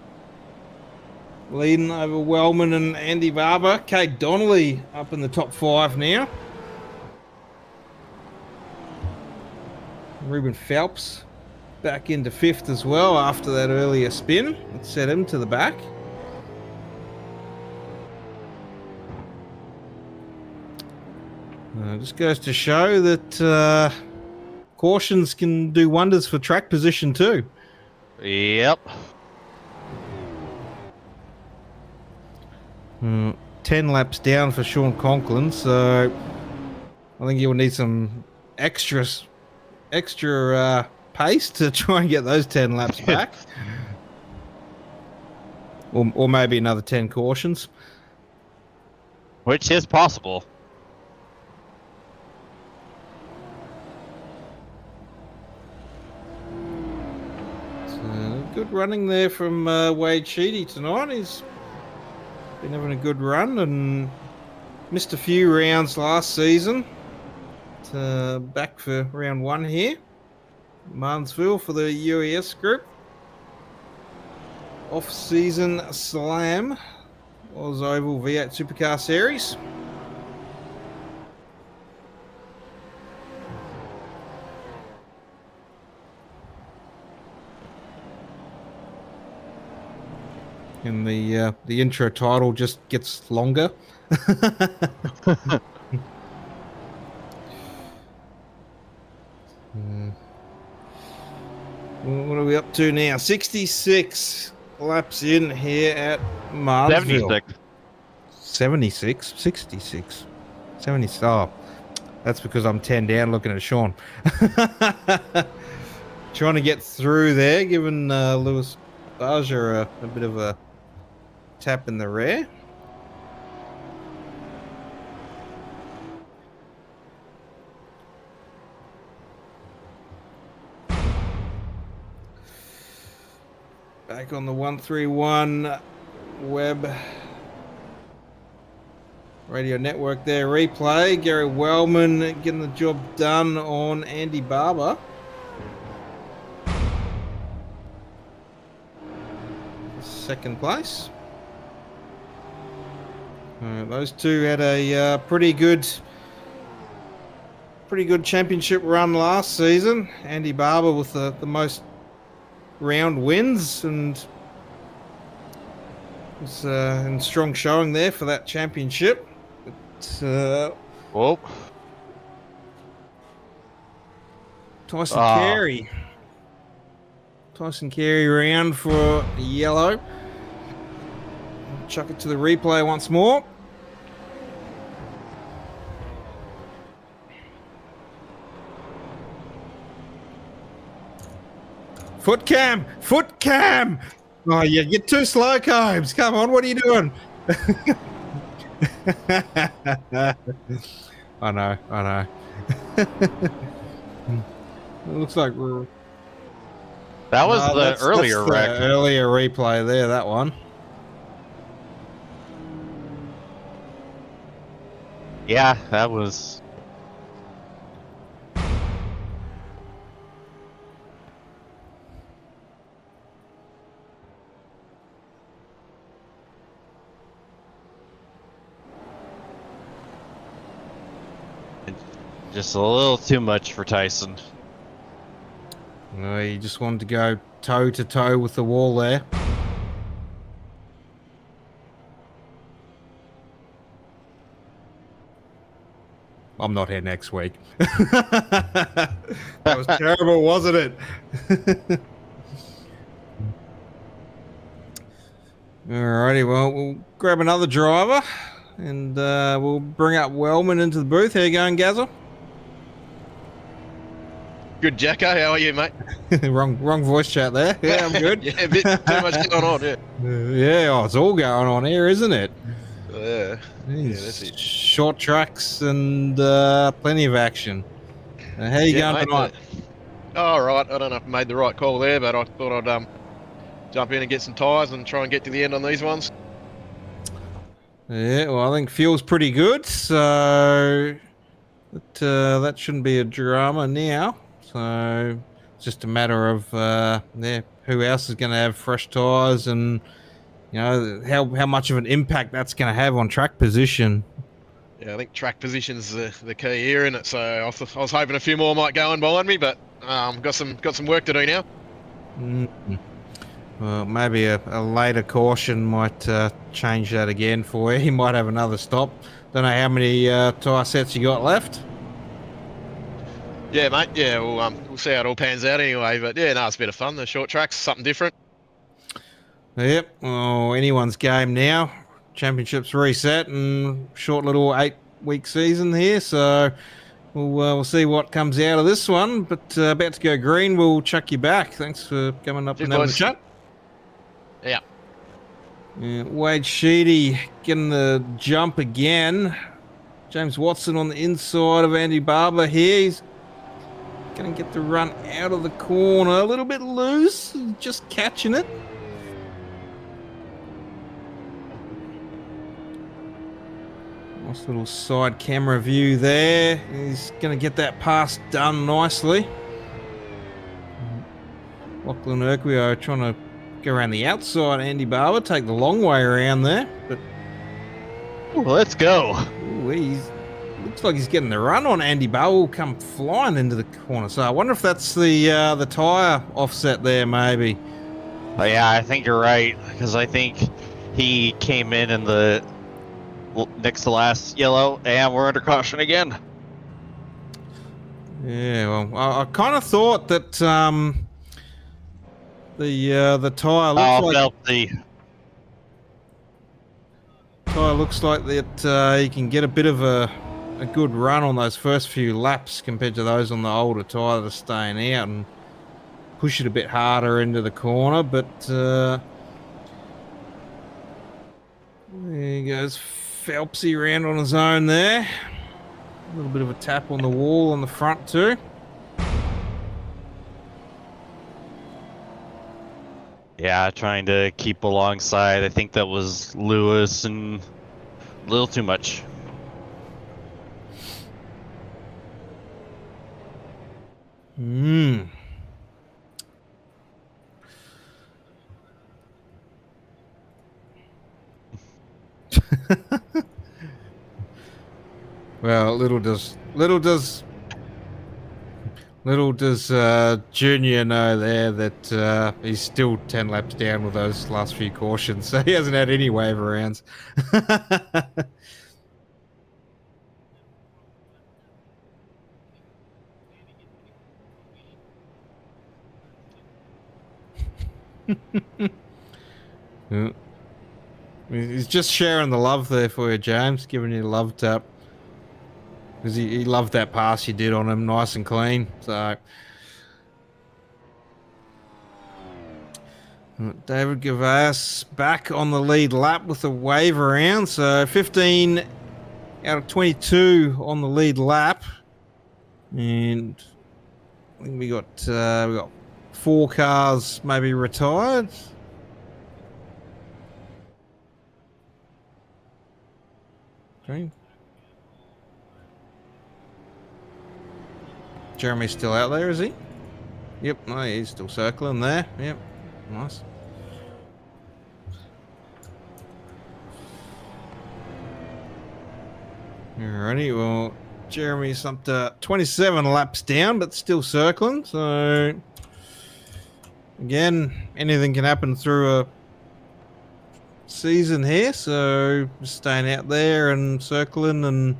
leading over Wellman and Andy Barber. Kate Donnelly up in the top 5 now. Ruben Phelps back into 5th as well after that earlier spin. It set him to the back. Just goes to show that cautions can do wonders for track position too. Yep. 10 laps down for Sean Conklin, so I think you'll need some extra pace to try and get those 10 laps back. or maybe another 10 cautions. Which is possible. Good running there from Wade Sheedy tonight. He's been having a good run and missed a few rounds last season. Back for round 1 here. Martinsville for the UES group. Off Season Slam. OzOVals V8 Supercar Series. And the intro title just gets longer. What are we up to now? 66 laps in here at Martinsville. 76. 66. 70. Oh, that's because I'm 10 down looking at Sean. Trying to get through there, giving Lewis Barger a bit of a tap in the rear. Back on the 131 web radio network there. Replay. Gary Wellman getting the job done on Andy Barber. Second place. Those two had a pretty good championship run last season. Andy Barber with the most round wins and was in strong showing there for that championship. But, Whoa. Tyson Carey. Tyson Carey round for yellow. Chuck it to the replay once more. Foot cam! Foot cam! Oh, you get too slow, Combs. Come on, what are you doing? I know. It looks like we're... That was the earlier wreck. The earlier replay there, that one. Yeah, that was... Just a little too much for Tyson. He just wanted to go toe to toe with the wall there. I'm not here next week. That was terrible, wasn't it? Alrighty, well, we'll grab another driver and we'll bring up Wellman into the booth. How you going, Gazzle? Good, Jacko. How are you, mate? wrong voice chat there. Yeah, I'm good. Yeah, a bit too much going on, yeah. Yeah, it's all going on here, isn't it? Yeah, that's it. Short tracks and plenty of action. How you going mate, tonight? All right. I don't know if I made the right call there, but I thought I'd jump in and get some tyres and try and get to the end on these ones. Yeah, well, I think fuel's pretty good, so that shouldn't be a drama now. So it's just a matter of who else is going to have fresh tyres and how much of an impact that's going to have on track position. Yeah, I think track position's the key here, isn't it? So I was hoping a few more might go in behind me, but got some work to do now. Mm-hmm. Well, maybe a later caution might change that again for you. He might have another stop. Don't know how many tyre sets you got left. Yeah, mate. Yeah, we'll see how it all pans out anyway. But yeah, no, it's a bit of fun. The short tracks, something different. Yep. Well, anyone's game now. Championships reset and short little 8-week season here. So we'll see what comes out of this one. But about to go green. We'll chuck you back. Thanks for coming up and having a chat. Yeah. Wade Sheedy getting the jump again. James Watson on the inside of Andy Barber here. He's going to get the run out of the corner. A little bit loose. Just catching it. Nice little side camera view there. He's going to get that pass done nicely. Lachlan Urquio trying to go around the outside. Andy Barber take the long way around there. But let's go. Looks like he's getting the run on. Andy Barber will come flying into the corner. So I wonder if that's the tyre offset there, maybe. Oh, yeah, I think you're right, because I think he came in the next to last yellow, and we're under caution again. Yeah, well, I kind of thought that the tyre looks like that you can get a bit of a good run on those first few laps compared to those on the older tyre that are staying out and push it a bit harder into the corner, but there he goes. Phelpsy around on his own there. A little bit of a tap on the wall on the front too. Yeah, trying to keep alongside. I think that was Lewis and a little too much. Well, little does Junior know there that he's still 10 laps down with those last few cautions, so he hasn't had any wave rounds. He's just sharing the love there for you, James, giving you a love tap. Because he loved that pass you did on him, nice and clean. So David Gavas back on the lead lap with a wave around. So 15 out of 22 on the lead lap. And I think we got 4 cars maybe retired. Okay. Jeremy's still out there, is he? Yep, no, he's still circling there. Yep, nice. Alrighty, well, Jeremy's up to 27 laps down, but still circling. So, again, anything can happen through a season here. So, just staying out there and circling, and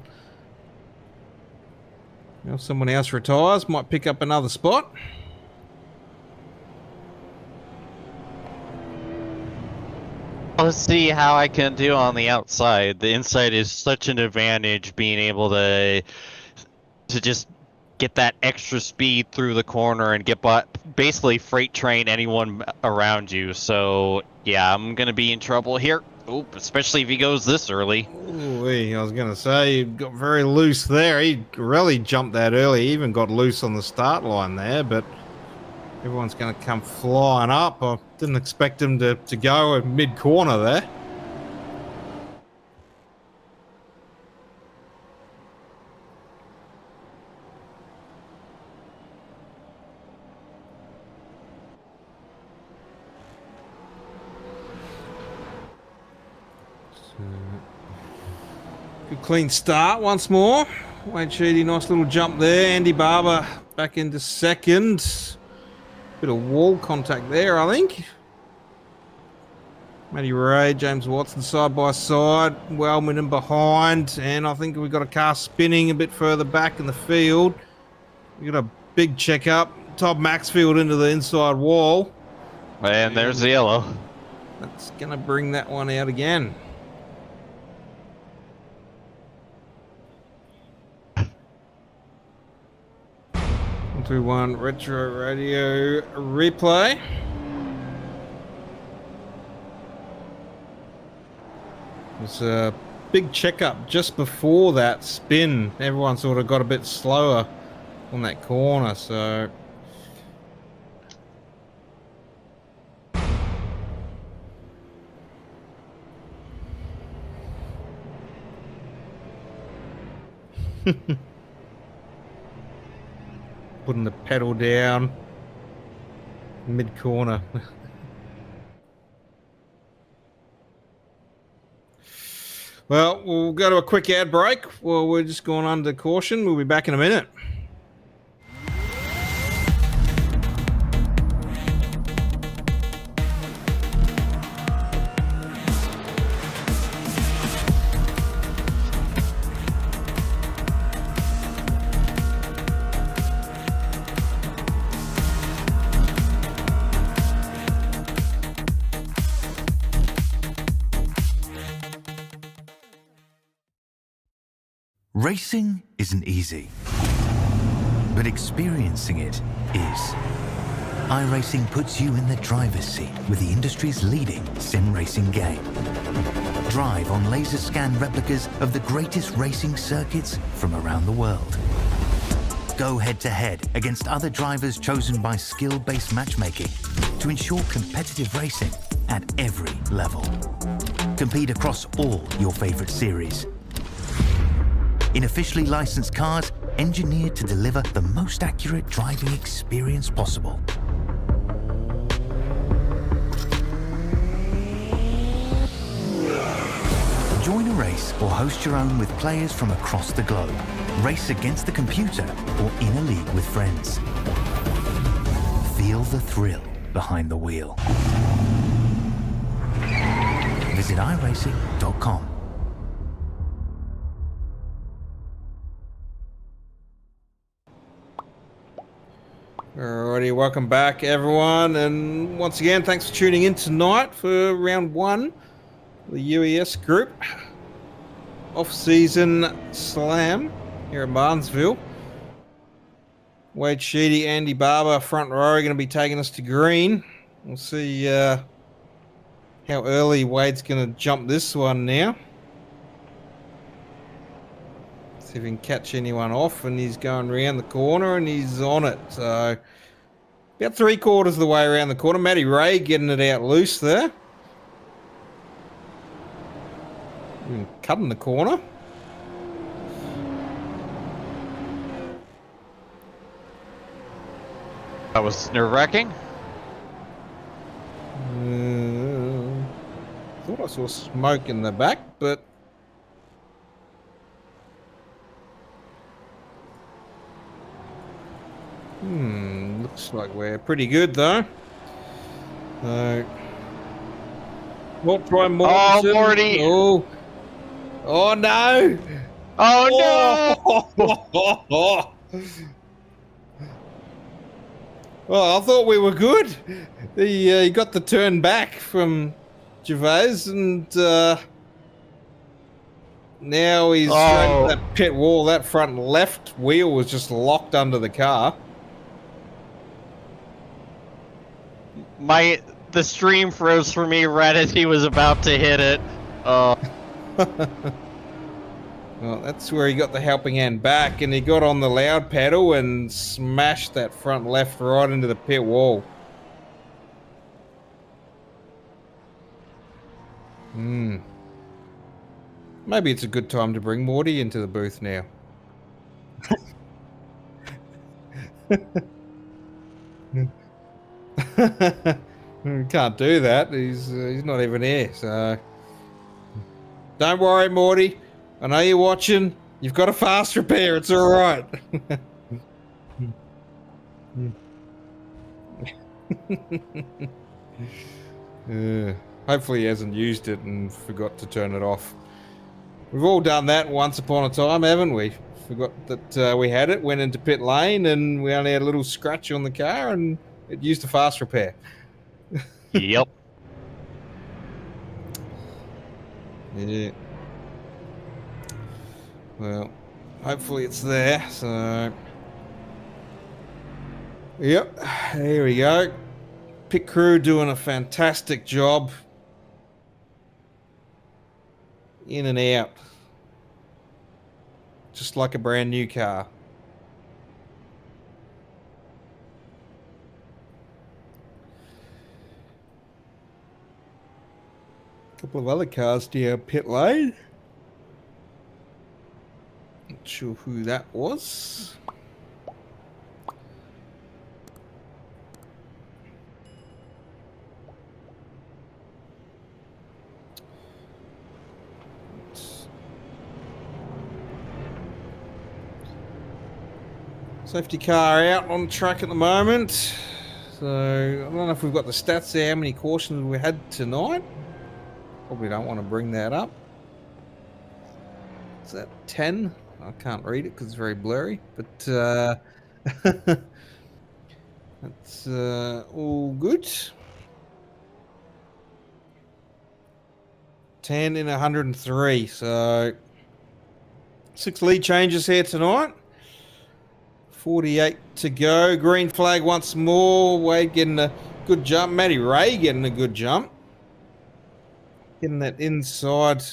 if someone else retires, might pick up another spot. Let's see how I can do on the outside. The inside is such an advantage, being able to just get that extra speed through the corner and basically freight train anyone around you. So yeah, I'm gonna be in trouble here. Oop, especially if he goes this early. Ooh, I was gonna say, he got very loose there. He really jumped that early. He even got loose on the start line there, but everyone's going to come flying up. I didn't expect him to go at mid-corner there. Good clean start once more. Wade Sheedy, nice little jump there. Andy Barber back into second. Bit of wall contact there, I think. Matty Ray, James Watson side by side. Wellman in behind. And I think we've got a car spinning a bit further back in the field. We've got a big check up. Todd Maxfield into the inside wall. And there's the yellow. That's going to bring that one out again. 121 Retro Radio replay. There's a big checkup just before that spin. Everyone sort of got a bit slower on that corner, so putting the pedal down mid-corner. Well, we'll go to a quick ad break. Well, we're just going under caution. We'll be back in a minute. Racing isn't easy, but experiencing it is. iRacing puts you in the driver's seat with the industry's leading sim racing game. Drive on laser scan replicas of the greatest racing circuits from around the world. Go head-to-head against other drivers chosen by skill-based matchmaking to ensure competitive racing at every level. Compete across all your favorite series. In officially licensed cars, engineered to deliver the most accurate driving experience possible. Join a race or host your own with players from across the globe. Race against the computer or in a league with friends. Feel the thrill behind the wheel. Visit iRacing.com. Alrighty, welcome back everyone, and once again thanks for tuning in tonight for round one, the UES Group Off Season Slam here at Martinsville. Wade Sheedy, Andy Barber, front row are going to be taking us to green. We'll see how early Wade's going to jump this one now. See if we can catch anyone off, and he's going around the corner and he's on it. So about 3/4 of the way around the corner. Matty Ray getting it out loose there. Cutting the corner. That was nerve-wracking. Thought I saw smoke in the back, but Looks like we're pretty good though. We'll try Mortensen. Oh, Morty! Oh, oh no! Oh no! Well, I thought we were good. He got the turn back from Gervais, and now he's straight to that pit wall. That front left wheel was just locked under the car. The stream froze for me right as he was about to hit it. Well, that's where he got the helping hand back, and he got on the loud pedal and smashed that front left right into the pit wall. Maybe it's a good time to bring Morty into the booth now. Can't do that. He's not even here, so don't worry, Morty. I know you're watching. You've got a fast repair. It's all right. Hopefully he hasn't used it and forgot to turn it off. We've all done that once upon a time, haven't we? Forgot that we had it, went into pit lane, and we only had a little scratch on the car, and it used a fast repair. Yep. Yeah. Well, hopefully it's there, so... Yep, here we go. Pit crew doing a fantastic job. In and out. Just like a brand new car. Couple of other cars near pit lane. Not sure who that was. Safety car out on track at the moment. So I don't know if we've got the stats there, how many cautions we had tonight. Probably don't want to bring that up. Is that 10? I can't read it because it's very blurry, but that's all good. 10 in 103, so 6 lead changes here tonight. 48 to go. Green flag once more. Wade getting a good jump. Matty Ray getting a good jump. Getting that inside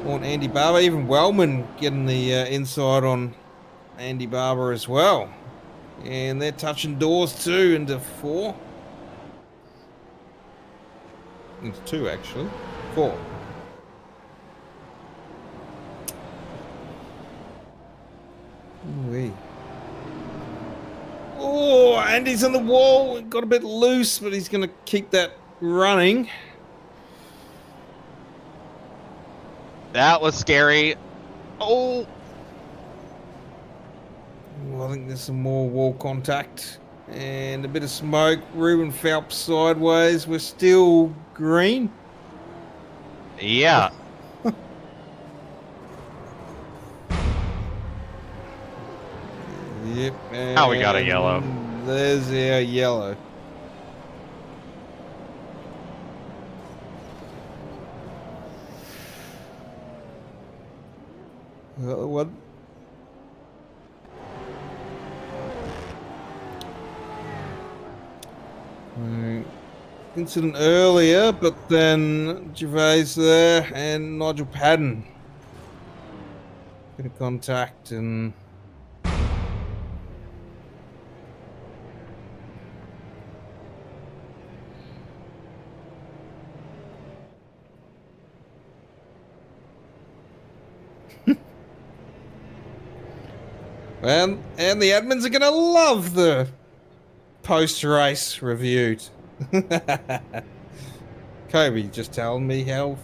on Andy Barber. Even Wellman getting the inside on Andy Barber as well. And they're touching doors too into 4. Into 2 actually. 4. Ooh-wee. Oh, Andy's on the wall. Got a bit loose, but he's going to keep that running. That was scary. Oh. Well, I think there's some more wall contact and a bit of smoke. Ruben Phelps sideways. We're still green. Yeah. Yep. Now we got a yellow. There's our yellow. What? Incident earlier, but then Gervais there and Nigel Padden. Bit of contact and and the admins are gonna love the post-race review. Kobe just telling me how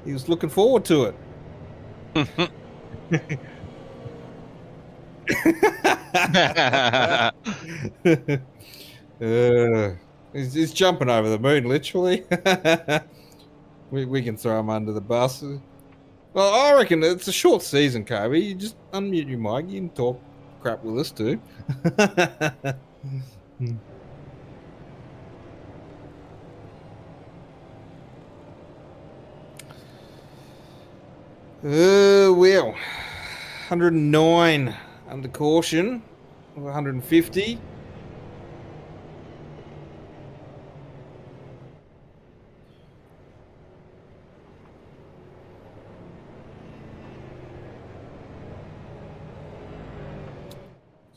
he was looking forward to it. He's jumping over the moon, literally. we can throw him under the bus. Well, I reckon it's a short season, Kobe. You just unmute your mic. You can talk crap with us too. Well, 109 under caution of 150.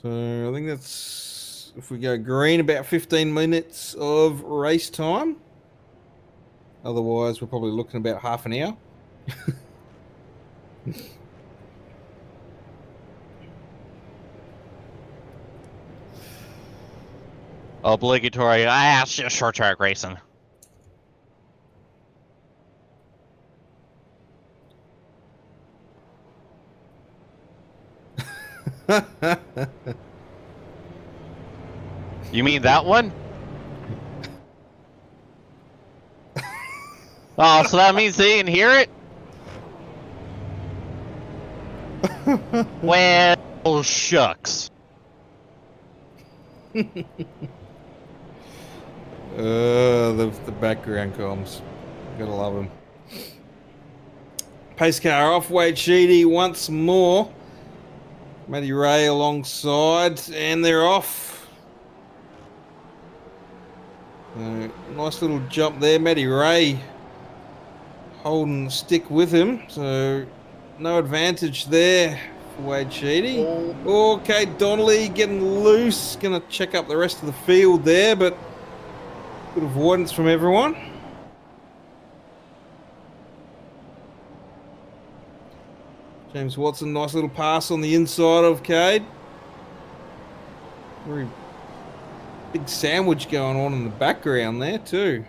So I think that's, if we go green, about 15 minutes of race time. Otherwise, we're probably looking about half an hour. Obligatory. It's just short track racing. You mean that one? Oh, so that means they didn't hear it? Well, shucks. The background comms. Gotta love them. Pace car off, Wade Sheedy once more. Matty Ray alongside, and they're off. Nice little jump there. Matty Ray holding stick with him, so no advantage there for Wade Sheedy. Okay, Donnelly getting loose. Gonna check up the rest of the field there, but good avoidance from everyone. James Watson, nice little pass on the inside of Cade. Very big sandwich going on in the background there too.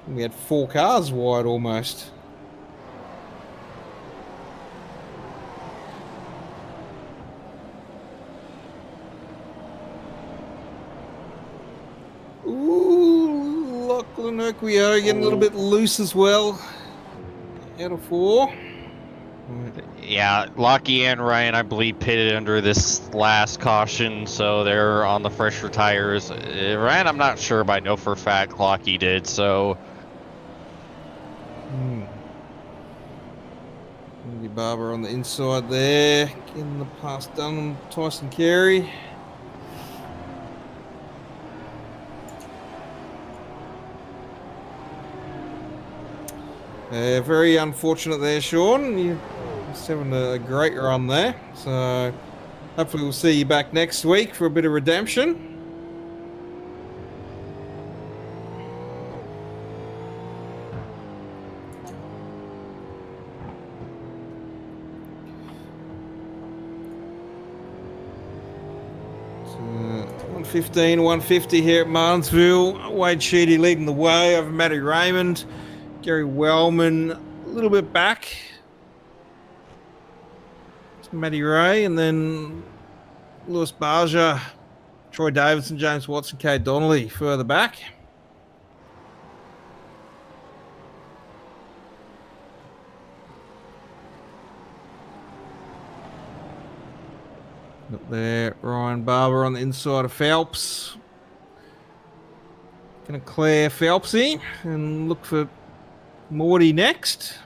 We had 4 cars wide almost. Ooh, Lachlan Urquio getting a little bit loose as well. Out of 4. Yeah, Lockie and Ryan, I believe, pitted under this last caution, so they're on the fresher tires. Ryan, I'm not sure, but I know for a fact Lockie did, so... Andy Barber on the inside there, getting the pass done on Tyson Carey. Very unfortunate there, Sean. You're just having a great run there. So hopefully we'll see you back next week for a bit of redemption. So 115, 150 here at Martinsville. Wade Sheedy leading the way over Matty Raymond. Gary Wellman a little bit back. It's Matty Ray, and then Lewis Barger, Troy Davidson, James Watson, Cade Donnelly further back. Up there, Ryan Barber on the inside of Phelps. Gonna clear Phelpsy and look for Morty next.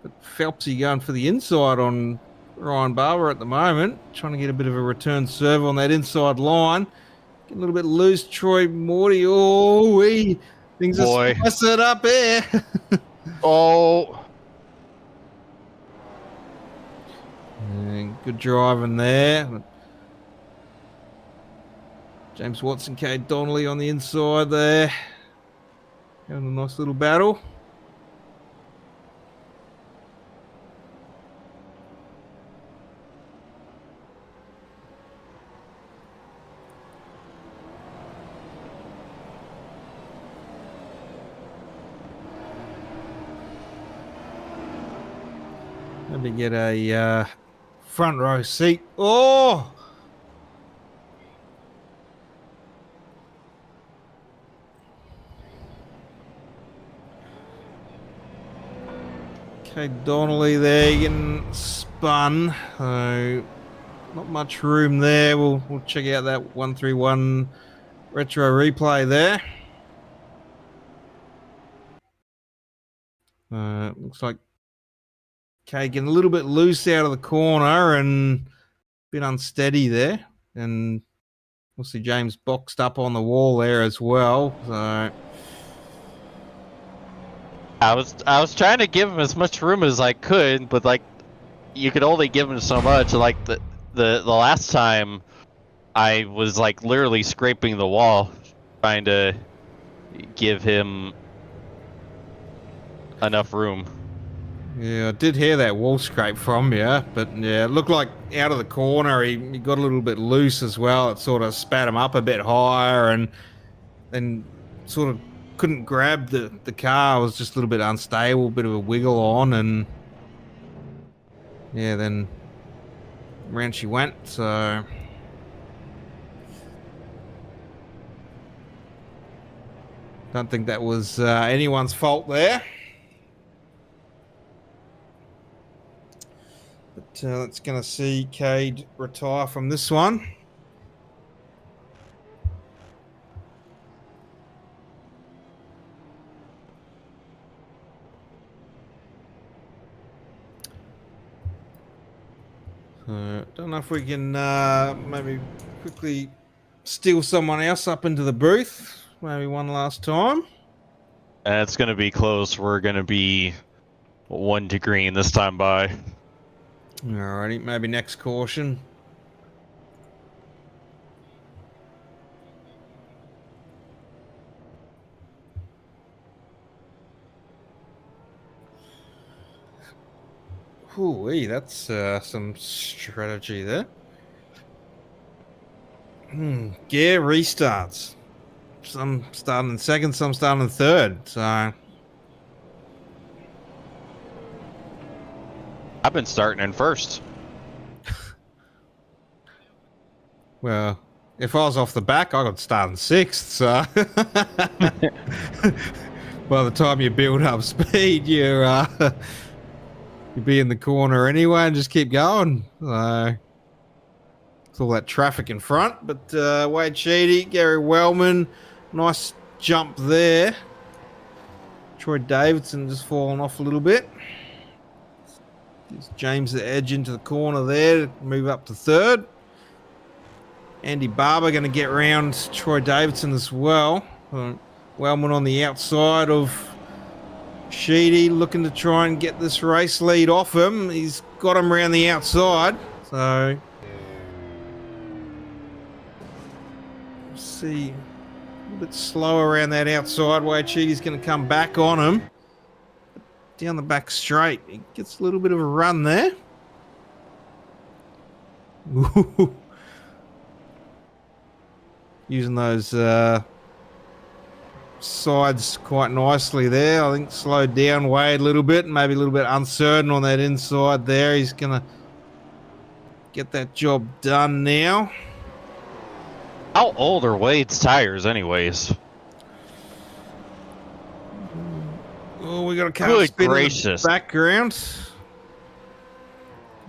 But Phelpsy going for the inside on Ryan Barber at the moment. Trying to get a bit of a return serve on that inside line. Get a little bit loose. Troy Morty. Oh, things are spicing up there. Oh. And good driving there. James Watson, Cade Donnelly on the inside there. Having a nice little battle. Maybe get a front row seat. Oh! Okay, Donnelly there getting spun. So not much room there. We'll check out that 131 retro replay there. Looks like Kay getting a little bit loose out of the corner and a bit unsteady there. And we'll see James boxed up on the wall there as well. So I was trying to give him as much room as I could, but like you could only give him so much. Like the last time I was like literally scraping the wall trying to give him enough room. yeah, I did hear that wall scrape from you, but yeah, it looked like out of the corner he got a little bit loose as well. It sort of spat him up a bit higher and then sort of couldn't grab the car. It was just a little bit unstable, bit of a wiggle on, and yeah, then round she went. So don't think that was anyone's fault there. But that's going to see Cade retire from this one. Don't know if we can maybe quickly steal someone else up into the booth. Maybe one last time. And it's going to be close. We're going to be 1 to green this time by. Alrighty, maybe next caution. Ooh, that's some strategy there. Gear restarts. Some starting in second, some starting in third. So I've been starting in first. well, if I was off the back, I got started in sixth. So by the time you build up speed, you'd be in the corner anyway and just keep going. So it's all that traffic in front. But Wade Sheedy, Gary Wellman, nice jump there. Troy Davidson just falling off a little bit. Gives James the edge into the corner there to move up to third. Andy Barber going to get round Troy Davidson as well. Wellman on the outside of Sheedy, looking to try and get this race lead off him. He's got him around the outside. So see a little bit slower around that outside way. Sheedy's going to come back on him. Down the back straight. He gets a little bit of a run there. Ooh. Using those sides quite nicely there. I think slowed down Wade a little bit, maybe a little bit uncertain on that inside there. He's going to get that job done now. How old are Wade's tires anyways? Oh, we got a car spin in the background.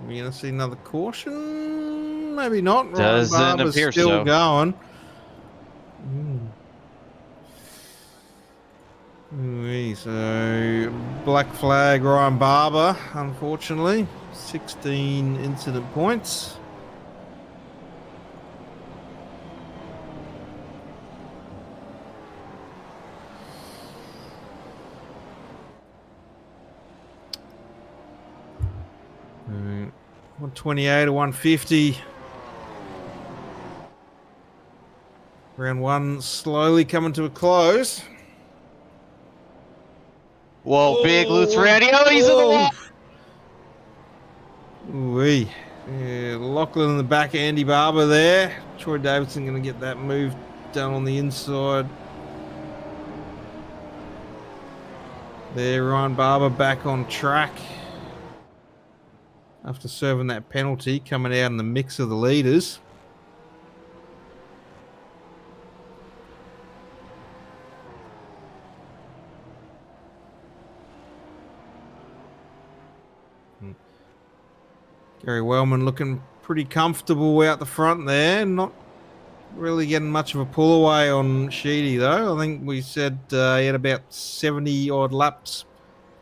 We're going to see another caution? Maybe not. Doesn't appear still so. Going. So black flag Ryan Barber, unfortunately. 16 incident points. All right. 128 to 150. Round one slowly coming to a close. Whoa, big loose Randy. Oh, he's in the wall. Ooh-wee. Yeah, Lachlan in the back, Andy Barber there. Troy Davidson going to get that move done on the inside. There, Ryan Barber back on track. after serving that penalty, coming out in the mix of the leaders. Gary Wellman looking pretty comfortable out the front there. Not really getting much of a pull away on Sheedy though. I think we said he had about 70 odd laps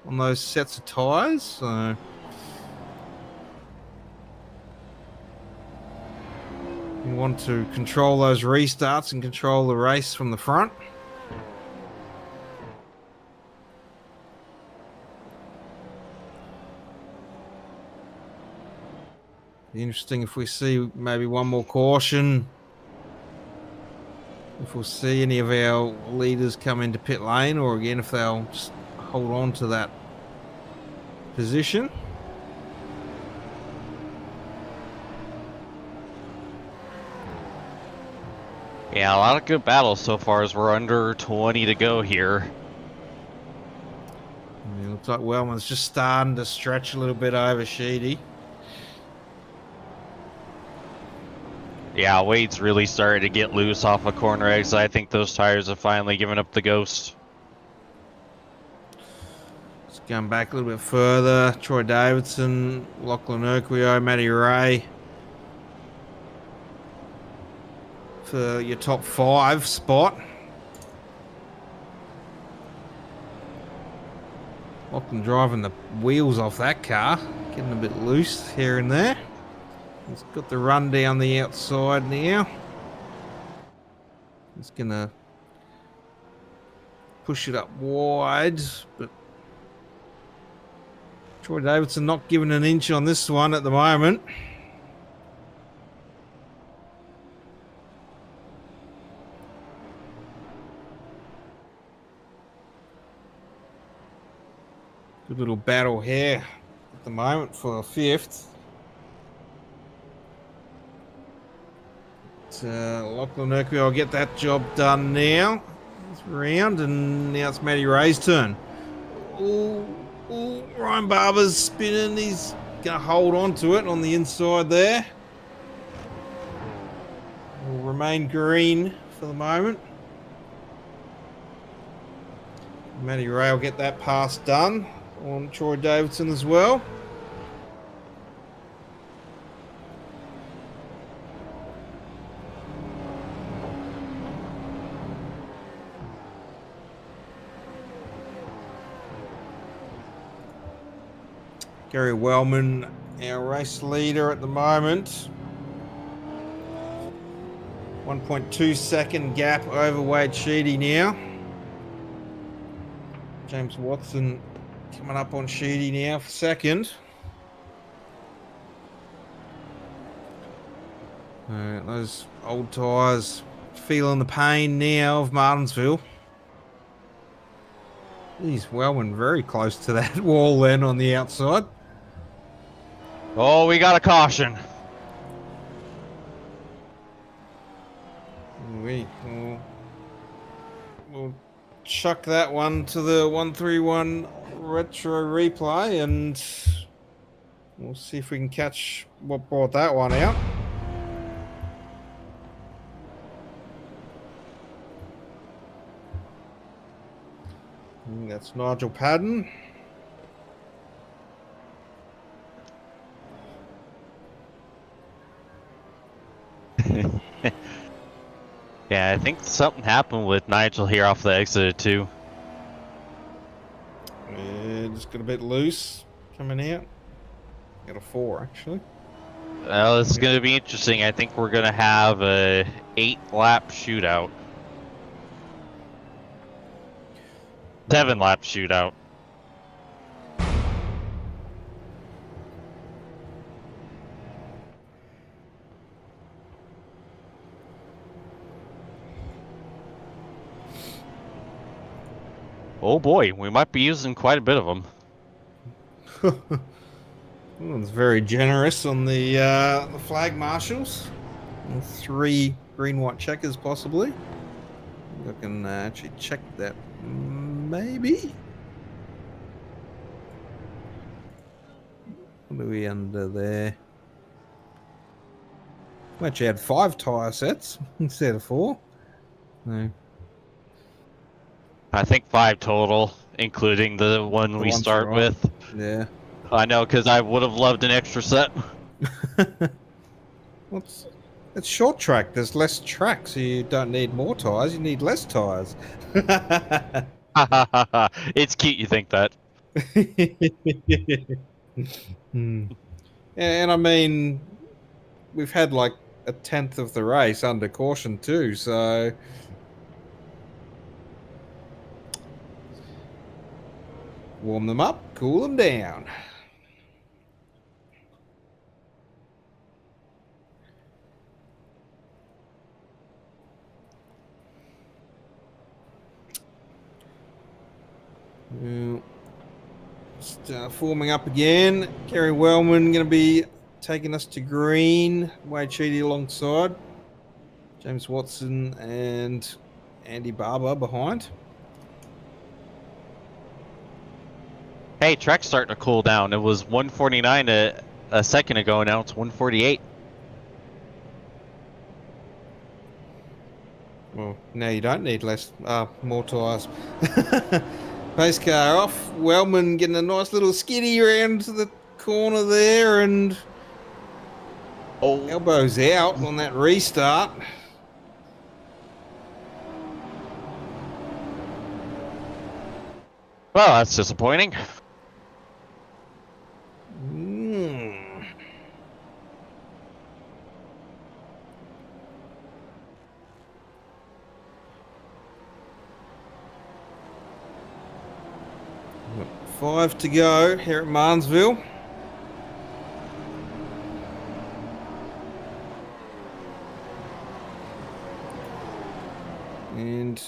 on those sets of tyres. So you want to control those restarts and control the race from the front. Be interesting if we see maybe one more caution. If we'll see any of our leaders come into pit lane, or again if they'll just hold on to that position. Yeah, a lot of good battles so far as we're under 20 to go here. It looks like Wellman's just starting to stretch a little bit over Sheedy. Yeah, Wade's really started to get loose off of corner exit. I think those tires have finally given up the ghost. Just going back a little bit further. Troy Davidson, Lachlan Urquio, Matty Ray. For your top 5 spot. Lachlan driving the wheels off that car. Getting a bit loose here and there. He's got the run down the outside now. He's gonna push it up wide, but Troy Davidson not giving an inch on this one at the moment. Good little battle here at the moment for 5th. Lachlan Urquio will get that job done now. It's round, and now it's Matty Ray's turn. Ooh, Ryan Barber's spinning. He's going to hold on to it on the inside there. Will remain green for the moment. Matty Ray will get that pass done on Troy Davidson as well. Gary Wellman, our race leader at the moment. 1.2 second gap over Wade Sheedy now. James Watson coming up on Sheedy now for second. Those old tyres feeling the pain now of Martinsville. He's Wellman very close to that wall then on the outside. Oh, we got a caution. We'll chuck that one to the 131 retro replay, and we'll see if we can catch what brought that one out. And that's Nigel Padden. Yeah, I think something happened with Nigel here off the exit too. Yeah, just got a bit loose coming out. Got a 4 actually. Well, this is going to be interesting. I think we're going to have a 8-lap shootout. 7-lap shootout. Oh boy, we might be using quite a bit of them. It's very generous on the flag marshals. 3 green, white checkers possibly. I can actually check that. Maybe. What are we under there? We actually had 5 tyre sets instead of 4. No. I think 5 total, including the one we start with. Yeah. I know, because I would have loved an extra set. It's short track. There's less track, so you don't need more tyres. You need less tyres. It's cute you think that. And I mean, we've had like a 10th of the race under caution too, so warm them up, cool them down. Forming up again. Kerry Wellman going to be taking us to green. Wade Sheedy alongside. James Watson and Andy Barber behind. Hey, track's starting to cool down. It was 149 a second ago, now it's 148. Well, now you don't need more tyres. Pace car off. Wellman getting a nice little skiddy around to the corner there, and elbows out on that restart. Well, that's disappointing. Got 5 to go here at Martinsville. And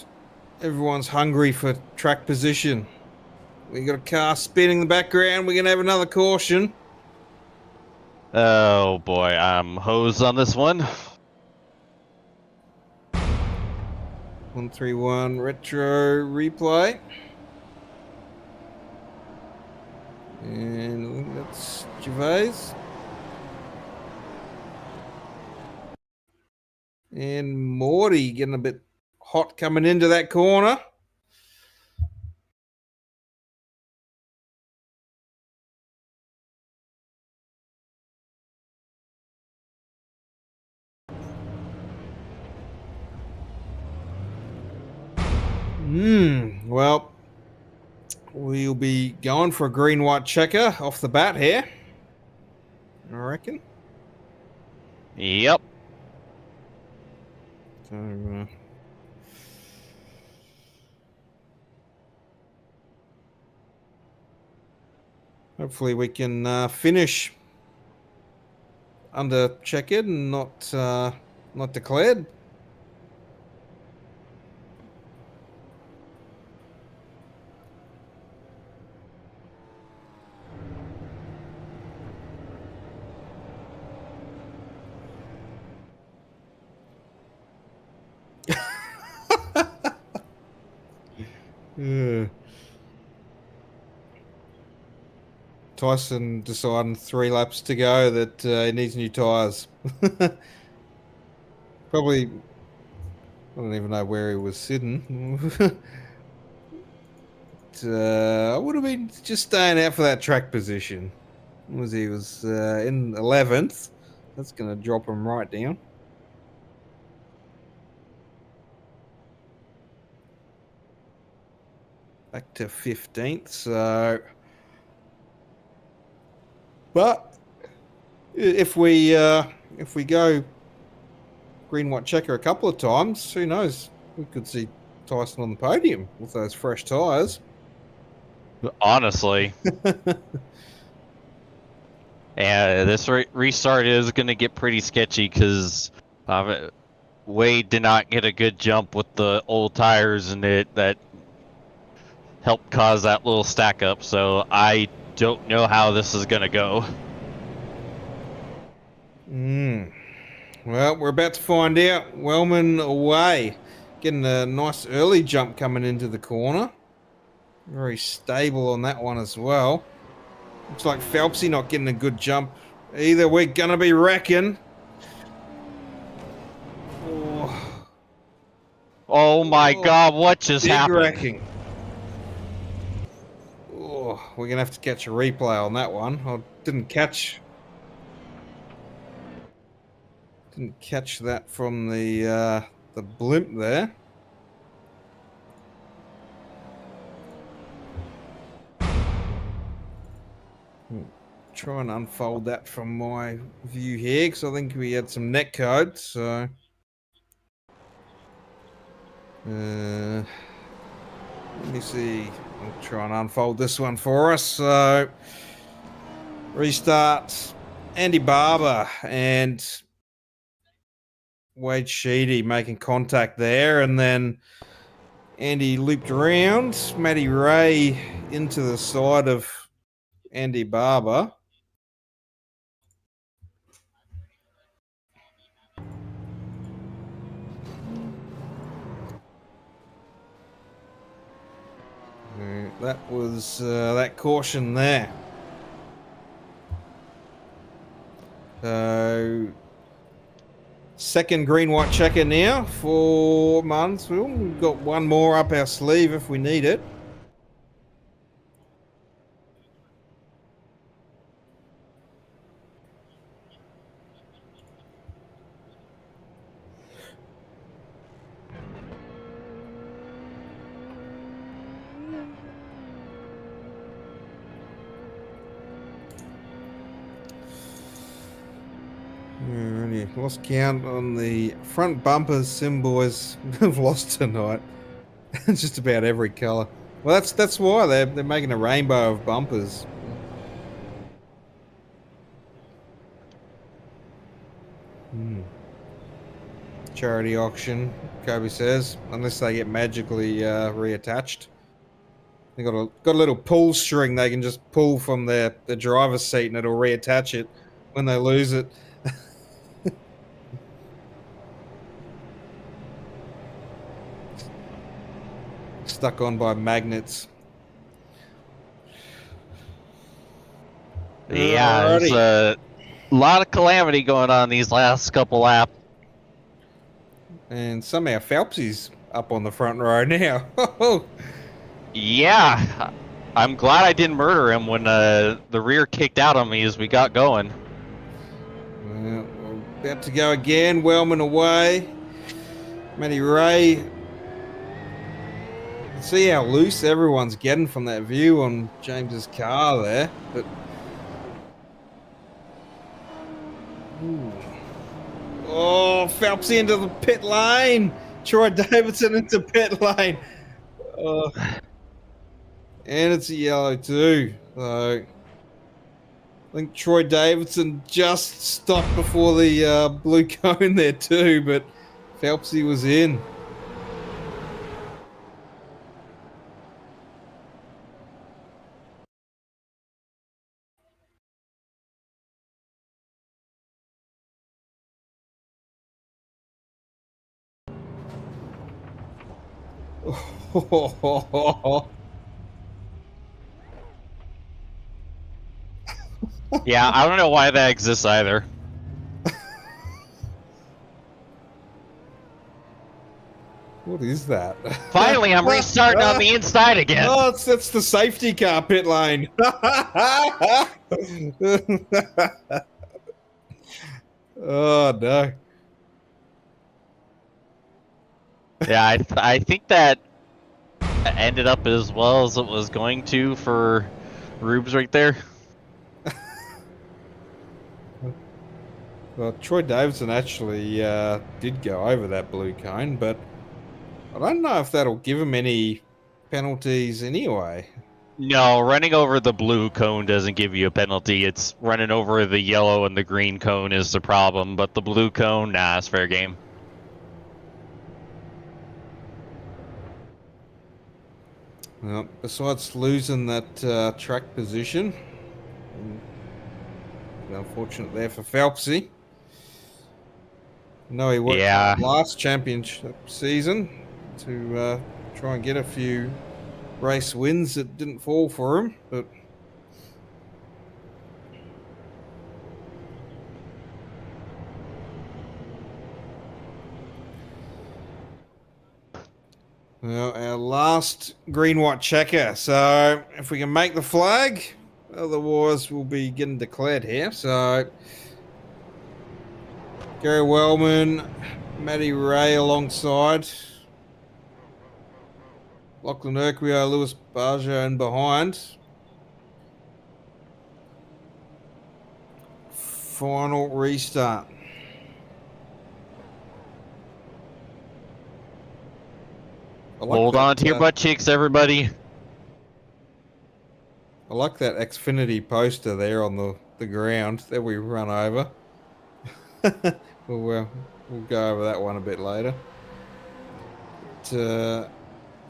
everyone's hungry for track position. We got a car spinning in the background. We're going to have another caution. Oh boy, I'm hosed on this one. 131 retro replay. And I think that's Gervais. And Morty getting a bit hot coming into that corner. Well, we'll be going for a green-white checker off the bat here, I reckon. Yep. So, hopefully we can finish under checkered and not declared. Tyson deciding 3 laps to go that he needs new tyres. Probably, I don't even know where he was sitting. I would have been just staying out for that track position. He was in 11th. That's going to drop him right down. Back to 15th, so... But if we go green white checker a couple of times, who knows? We could see Tyson on the podium with those fresh tyres. Honestly. And this restart is going to get pretty sketchy because Wade did not get a good jump with the old tires and that helped cause that little stack up. So I don't know how this is going to go. Well, we're about to find out. Wellman away. Getting a nice early jump coming into the corner. Very stable on that one as well. Looks like Phelpsy not getting a good jump either. We're going to be wrecking. Oh my God, what just Big happened? wrecking. Oh, we're going to have to catch a replay on that one. I didn't catch that from the blimp there. Try and unfold that from my view here, because I think we had some net code. So let me see. I'll try and unfold this one for us. So restart Andy Barber and Wade Sheedy making contact there, and then Andy looped around. Matty Ray into the side of Andy Barber. That was that caution there. So second green-white checker now for Martinsville. We've got one more up our sleeve if we need it. Alrighty, lost count on the front bumpers. Sim boys have lost tonight. Just about every colour. Well, that's why they're making a rainbow of bumpers. Charity auction, Kobe says, unless they get magically reattached. They got a little pull string they can just pull from the driver's seat, and it'll reattach it when they lose it. Stuck on by magnets. Yeah, there's a lot of calamity going on these last couple laps. And somehow Phelpsy's up on the front row now. Yeah, I'm glad I didn't murder him when the rear kicked out on me as we got going. Well, we're about to go again. Wellman away. Matty Ray. See how loose everyone's getting from that view on James's car there. But ooh. Oh, Phelpsy into the pit lane. Troy Davidson into pit lane. Oh. And it's a yellow too. So I think Troy Davidson just stopped before the blue cone there too, but Phelpsy was in. Yeah, I don't know why that exists either. What is that? Finally, I'm restarting on the inside again. Oh, that's the safety car pit lane. Oh, no. Yeah, I think that ended up as well as it was going to for Rubes right there. Well, Troy Davidson actually did go over that blue cone, but I don't know if that'll give him any penalties anyway. No, running over the blue cone doesn't give you a penalty. It's running over the yellow and the green cone is the problem, but the blue cone, nah, it's fair game. Well, besides losing that track position, unfortunate there for Phelpsy. No, he worked last championship season to try and get a few race wins that didn't fall for him, but Well, our last green-white checker. So if we can make the flag, otherwise we'll be getting declared here. So Gary Wellman, Matty Ray alongside. Lachlan Urquio, Lewis Barger and behind. Final restart. Hold on to your butt cheeks, everybody. I like that Xfinity poster there on the ground that we run over. we'll go over that one a bit later. But,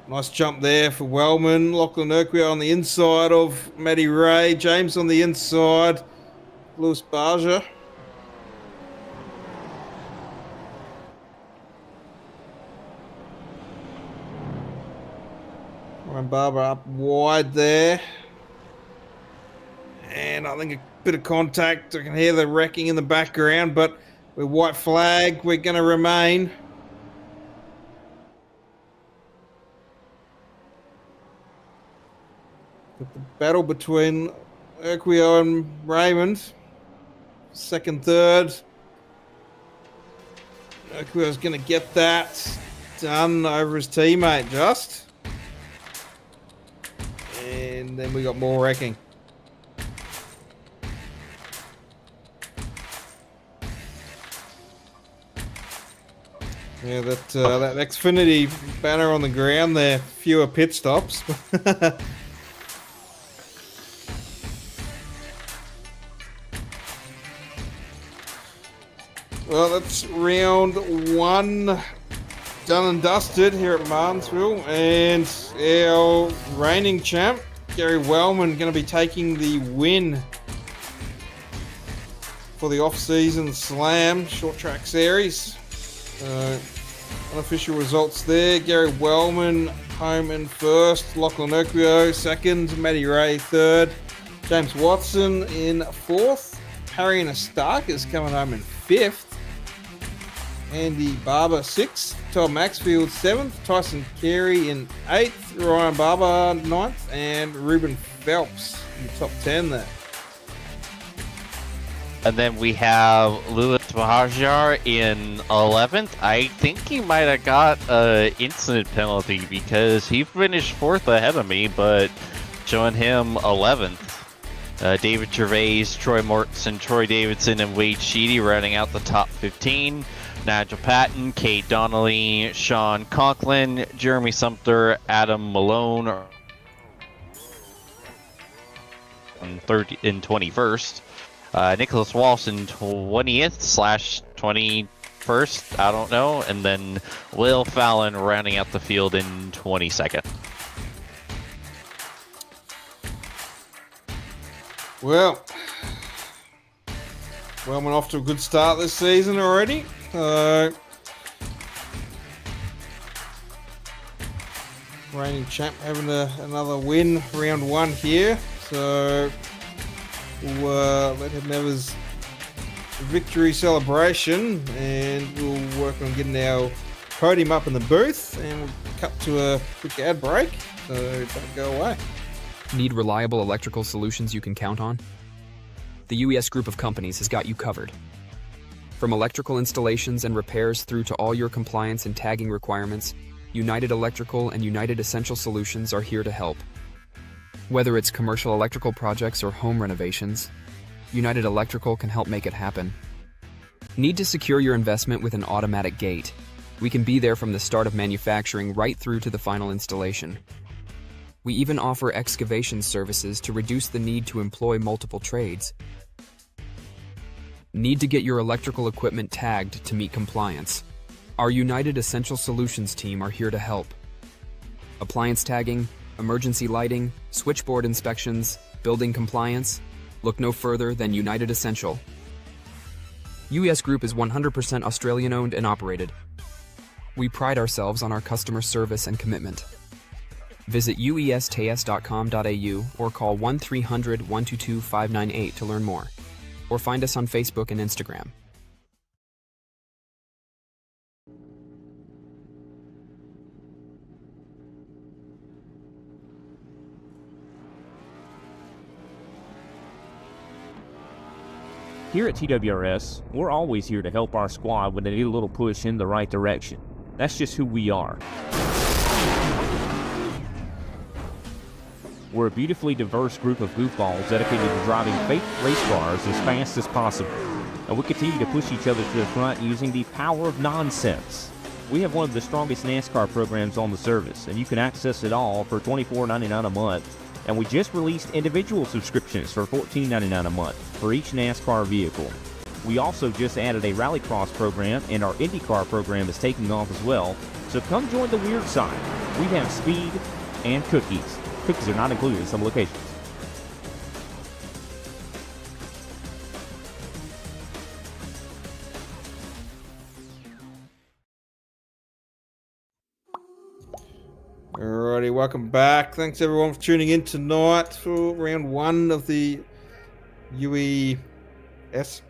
nice jump there for Wellman. Lachlan Urquio on the inside of Matty Ray. James on the inside. Lewis Barger. Ryan Barber up wide there. And I think a bit of contact. I can hear the wrecking in the background, but with white flag, we're going to remain. But the battle between Urquio and Raymond. Second, third. Urquio's going to get that done over his teammate, just. And then we got more wrecking. Yeah, that Xfinity banner on the ground there. Fewer pit stops. Well, that's round one done and dusted here at Martinsville, and our reigning champ, Gary Wellman, going to be taking the win for the off-season slam short track series. Unofficial results there. Gary Wellman home in first, Lachlan Urquio second, Matty Ray third, James Watson in fourth, Harry and Stark is coming home in fifth. Andy Barber 6th, Tom Maxfield 7th, Tyson Carey in 8th, Ryan Barber 9th, and Ruben Phelps in the top 10 there. And then we have Lewis Bahajar in 11th. I think he might have got an incident penalty because he finished 4th ahead of me, but showing him 11th. David Gervais, Troy Mortensen, Troy Davidson, and Wade Sheedy rounding out the top 15. Nigel Patton, Kate Donnelly, Sean Conklin, Jeremy Sumter, Adam Malone in 21st. Nicholas Walsh in 20th/21st, I don't know. And then Will Fallon rounding out the field in 22nd. Well, Wellman off to a good start this season already. Reigning champ having another win, round one here. So we'll let him have his victory celebration, and we'll work on getting our podium up in the booth, and we'll cut to a quick ad break, so don't go away. Need reliable electrical solutions you can count on? The UES group of companies has got you covered. From electrical installations and repairs through to all your compliance and tagging requirements, United Electrical and United Essential Solutions are here to help. Whether it's commercial electrical projects or home renovations, United Electrical can help make it happen. Need to secure your investment with an automatic gate? We can be there from the start of manufacturing right through to the final installation. We even offer excavation services to reduce the need to employ multiple trades. Need to get your electrical equipment tagged to meet compliance? Our United Essential Solutions team are here to help. Appliance tagging, emergency lighting, switchboard inspections, building compliance? Look no further than United Essential. UES Group is 100% Australian owned and operated. We pride ourselves on our customer service and commitment. Visit uestas.com.au or call 1-300-122-598 to learn more. Or find us on Facebook and Instagram. Here at TWRS, we're always here to help our squad when they need a little push in the right direction. That's just who we are. We're a beautifully diverse group of goofballs dedicated to driving fake race cars as fast as possible. And we continue to push each other to the front using the power of nonsense. We have one of the strongest NASCAR programs on the service, and you can access it all for $24.99 a month. And we just released individual subscriptions for $14.99 a month for each NASCAR vehicle. We also just added a Rallycross program, and our IndyCar program is taking off as well. So come join the weird side. We have speed and cookies. Cookies are not included in some locations. Alrighty, welcome back. Thanks everyone for tuning in tonight for round 1 of the UES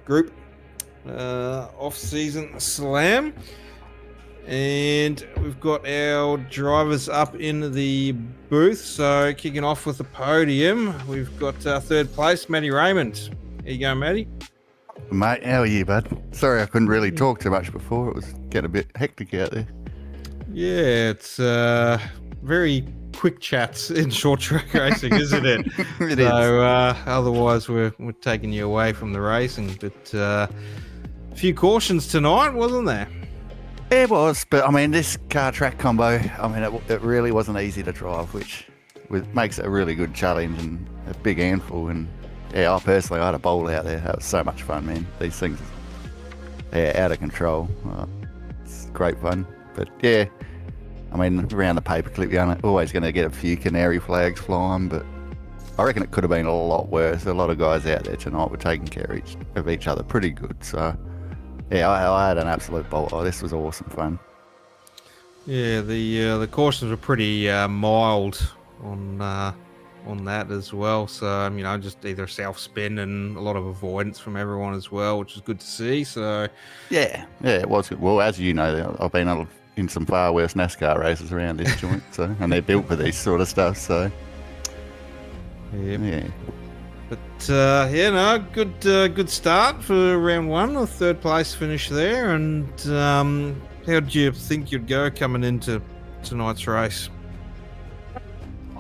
group Off Season Slam. And we've got our drivers up in the booth. So kicking off with the podium, we've got third place, Matty Raymond. Here you go, Matty. Mate, how are you, bud? Sorry I couldn't really talk too much before. It was getting a bit hectic out there. Yeah, it's very quick chats in short track racing, isn't it? It so, otherwise, we're taking you away from the racing. But a few cautions tonight, wasn't there? It was, but I mean, this car track combo, I mean, it really wasn't easy to drive, which makes it a really good challenge and a big handful. And yeah, I personally had a bowl out there. That was so much fun, man. These things, out of control. It's great fun. But yeah, I mean, around the paperclip, you're always going to get a few canary flags flying, but I reckon it could have been a lot worse. A lot of guys out there tonight were taking care of each other pretty good. So yeah, I had an absolute ball. Oh, this was awesome fun. Yeah, the cautions were pretty mild on that as well. So just either self spin and a lot of avoidance from everyone as well, which is good to see. So yeah, it was good. Well, as you know, I've been in some far worse NASCAR races around this joint, so and they're built for this sort of stuff. So yeah. But good start for round 1, a third place finish there. And how did you think you'd go coming into tonight's race?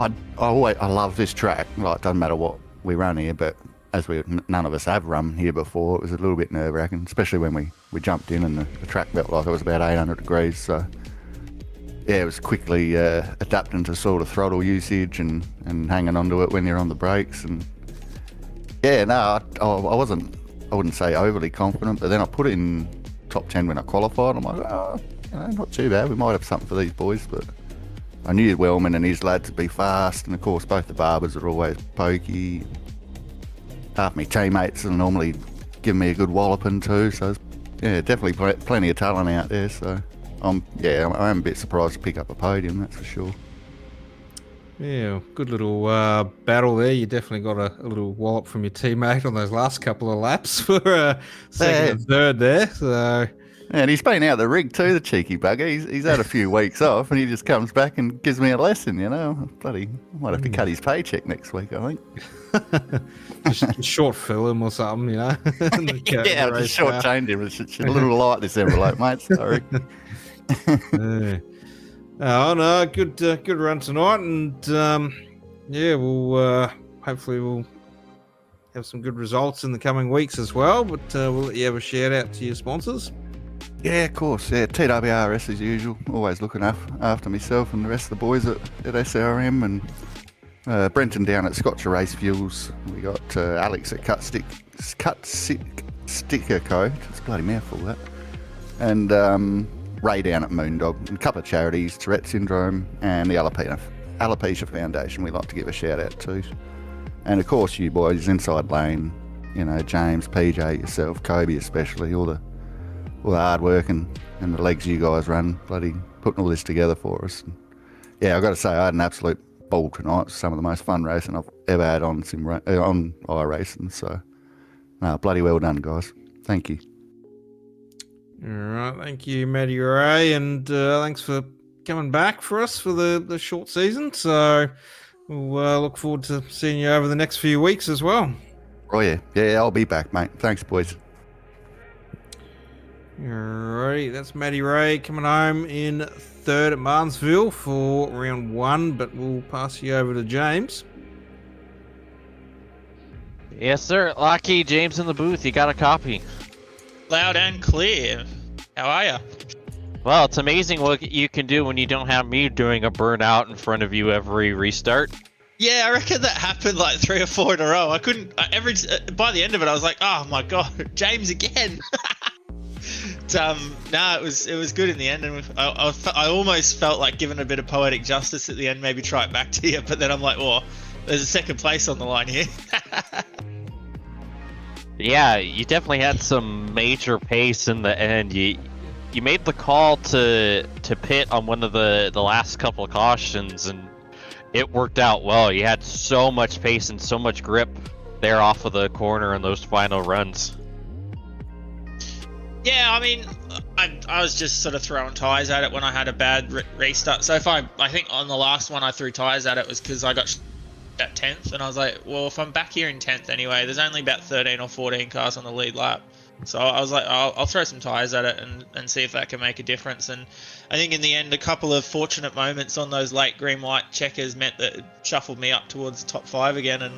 I love this track. Like, it doesn't matter what we run here, but as none of us have run here before, it was a little bit nerve-wracking, especially when we jumped in and the track felt like it was about 800 degrees. So yeah, it was quickly adapting to sort of throttle usage and hanging onto it when you're on the brakes. And yeah, no, I wouldn't say overly confident, but then I put it in top 10 when I qualified. I'm like, not too bad. We might have something for these boys, but I knew Wellman and his lads would be fast, and of course both the Barbers are always pokey. Half my teammates are normally giving me a good walloping too, so yeah, definitely plenty of talent out there. So I am a bit surprised to pick up a podium, that's for sure. Yeah, good little battle there. You definitely got a little wallop from your teammate on those last couple of laps for second and third there. So. And he's been out the rig too, the cheeky bugger. He's had a few weeks off, and he just comes back and gives me a lesson. Bloody, I might have to cut his paycheck next week, I think. Just short film or something, yeah, I'll just short-change him. It's a little light, this envelope, mate. Sorry. Oh no, good run tonight, and we'll hopefully have some good results in the coming weeks as well. But we'll let you have a shout out to your sponsors. Yeah, of course. Yeah, TWRS as usual. Always looking after myself and the rest of the boys at SRM, and Brenton down at Scotch Race Fuels. We got Alex at Cut Sticker Co. It's a bloody mouthful, that. And Ray down at Moondog. And a couple of charities, Tourette Syndrome and the Alopecia Foundation, we like to give a shout out to. And of course you boys, Inside Lane, James, PJ, yourself, Kobe especially, all the hard work and the legs you guys run, bloody putting all this together for us. And yeah, I've got to say, I had an absolute ball tonight. Some of the most fun racing I've ever had on iRacing. So, bloody well done, guys. Thank you. All right, thank you, Matty Ray, and thanks for coming back for us for the short season. So we'll look forward to seeing you over the next few weeks as well. Oh, yeah. Yeah, I'll be back, mate. Thanks, boys. Alrighty, that's Matty Ray coming home in third at Martinsville for round 1, but we'll pass you over to James. Yes, sir. Lucky James in the booth. You got a copy. Loud and clear. How are ya? Well, it's amazing what you can do when you don't have me doing a burnout in front of you every restart. Yeah, I reckon that happened like 3 or 4 in a row. I couldn't. By the end of it, I was like, "Oh my god, James again!" It was good in the end, and I almost felt like giving a bit of poetic justice at the end, maybe try it back to you. But then I'm like, "Oh, there's a second place on the line here." Yeah, you definitely had some major pace in the end. You made the call to pit on one of the last couple of cautions, and it worked out well. You had so much pace and so much grip there off of the corner in those final runs. Yeah, I mean, I was just sort of throwing tyres at it when I had a bad restart. So if I think on the last one I threw tyres at it was because I got at 10th, and I was like, well, if I'm back here in 10th anyway, there's only about 13 or 14 cars on the lead lap. So I was like, I'll throw some tyres at it and see if that can make a difference. And I think in the end, a couple of fortunate moments on those late green-white checkers meant that it shuffled me up towards the top 5 again, and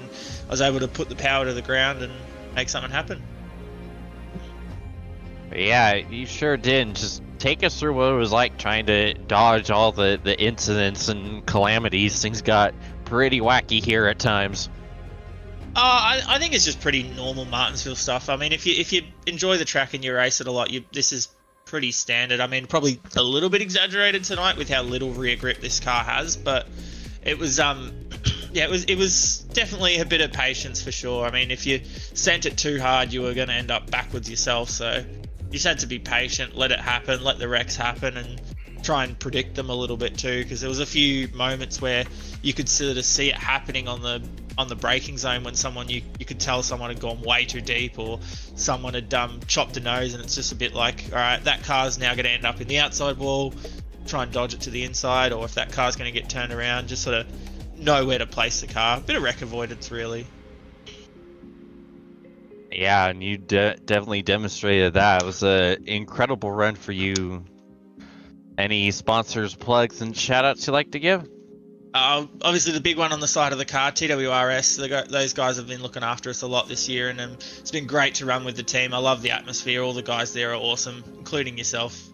I was able to put the power to the ground and make something happen. Yeah, you sure did. Just take us through what it was like trying to dodge all the incidents and calamities. Things got pretty wacky here at times. I think it's just pretty normal Martinsville stuff. I mean, if you enjoy the track and you race it a lot, this is pretty standard. I mean, probably a little bit exaggerated tonight with how little rear grip this car has, but it was it was definitely a bit of patience for sure. I mean, if you sent it too hard, you were going to end up backwards yourself. So you just had to be patient, let it happen, let the wrecks happen, and try and predict them a little bit too, because there was a few moments where you could sort of see it happening on the braking zone when someone you could tell someone had gone way too deep, or someone had chopped a nose, and it's just a bit like, all right, that car's now going to end up in the outside wall, try and dodge it to the inside, or if that car's going to get turned around, just sort of know where to place the car. A bit of wreck avoidance, really. Yeah, and you definitely demonstrated that. It was an incredible run for you. Any sponsors, plugs, and shout-outs you'd like to give? Obviously, the big one on the side of the car, TWRS. Those guys have been looking after us a lot this year, and it's been great to run with the team. I love the atmosphere. All the guys there are awesome, including yourself.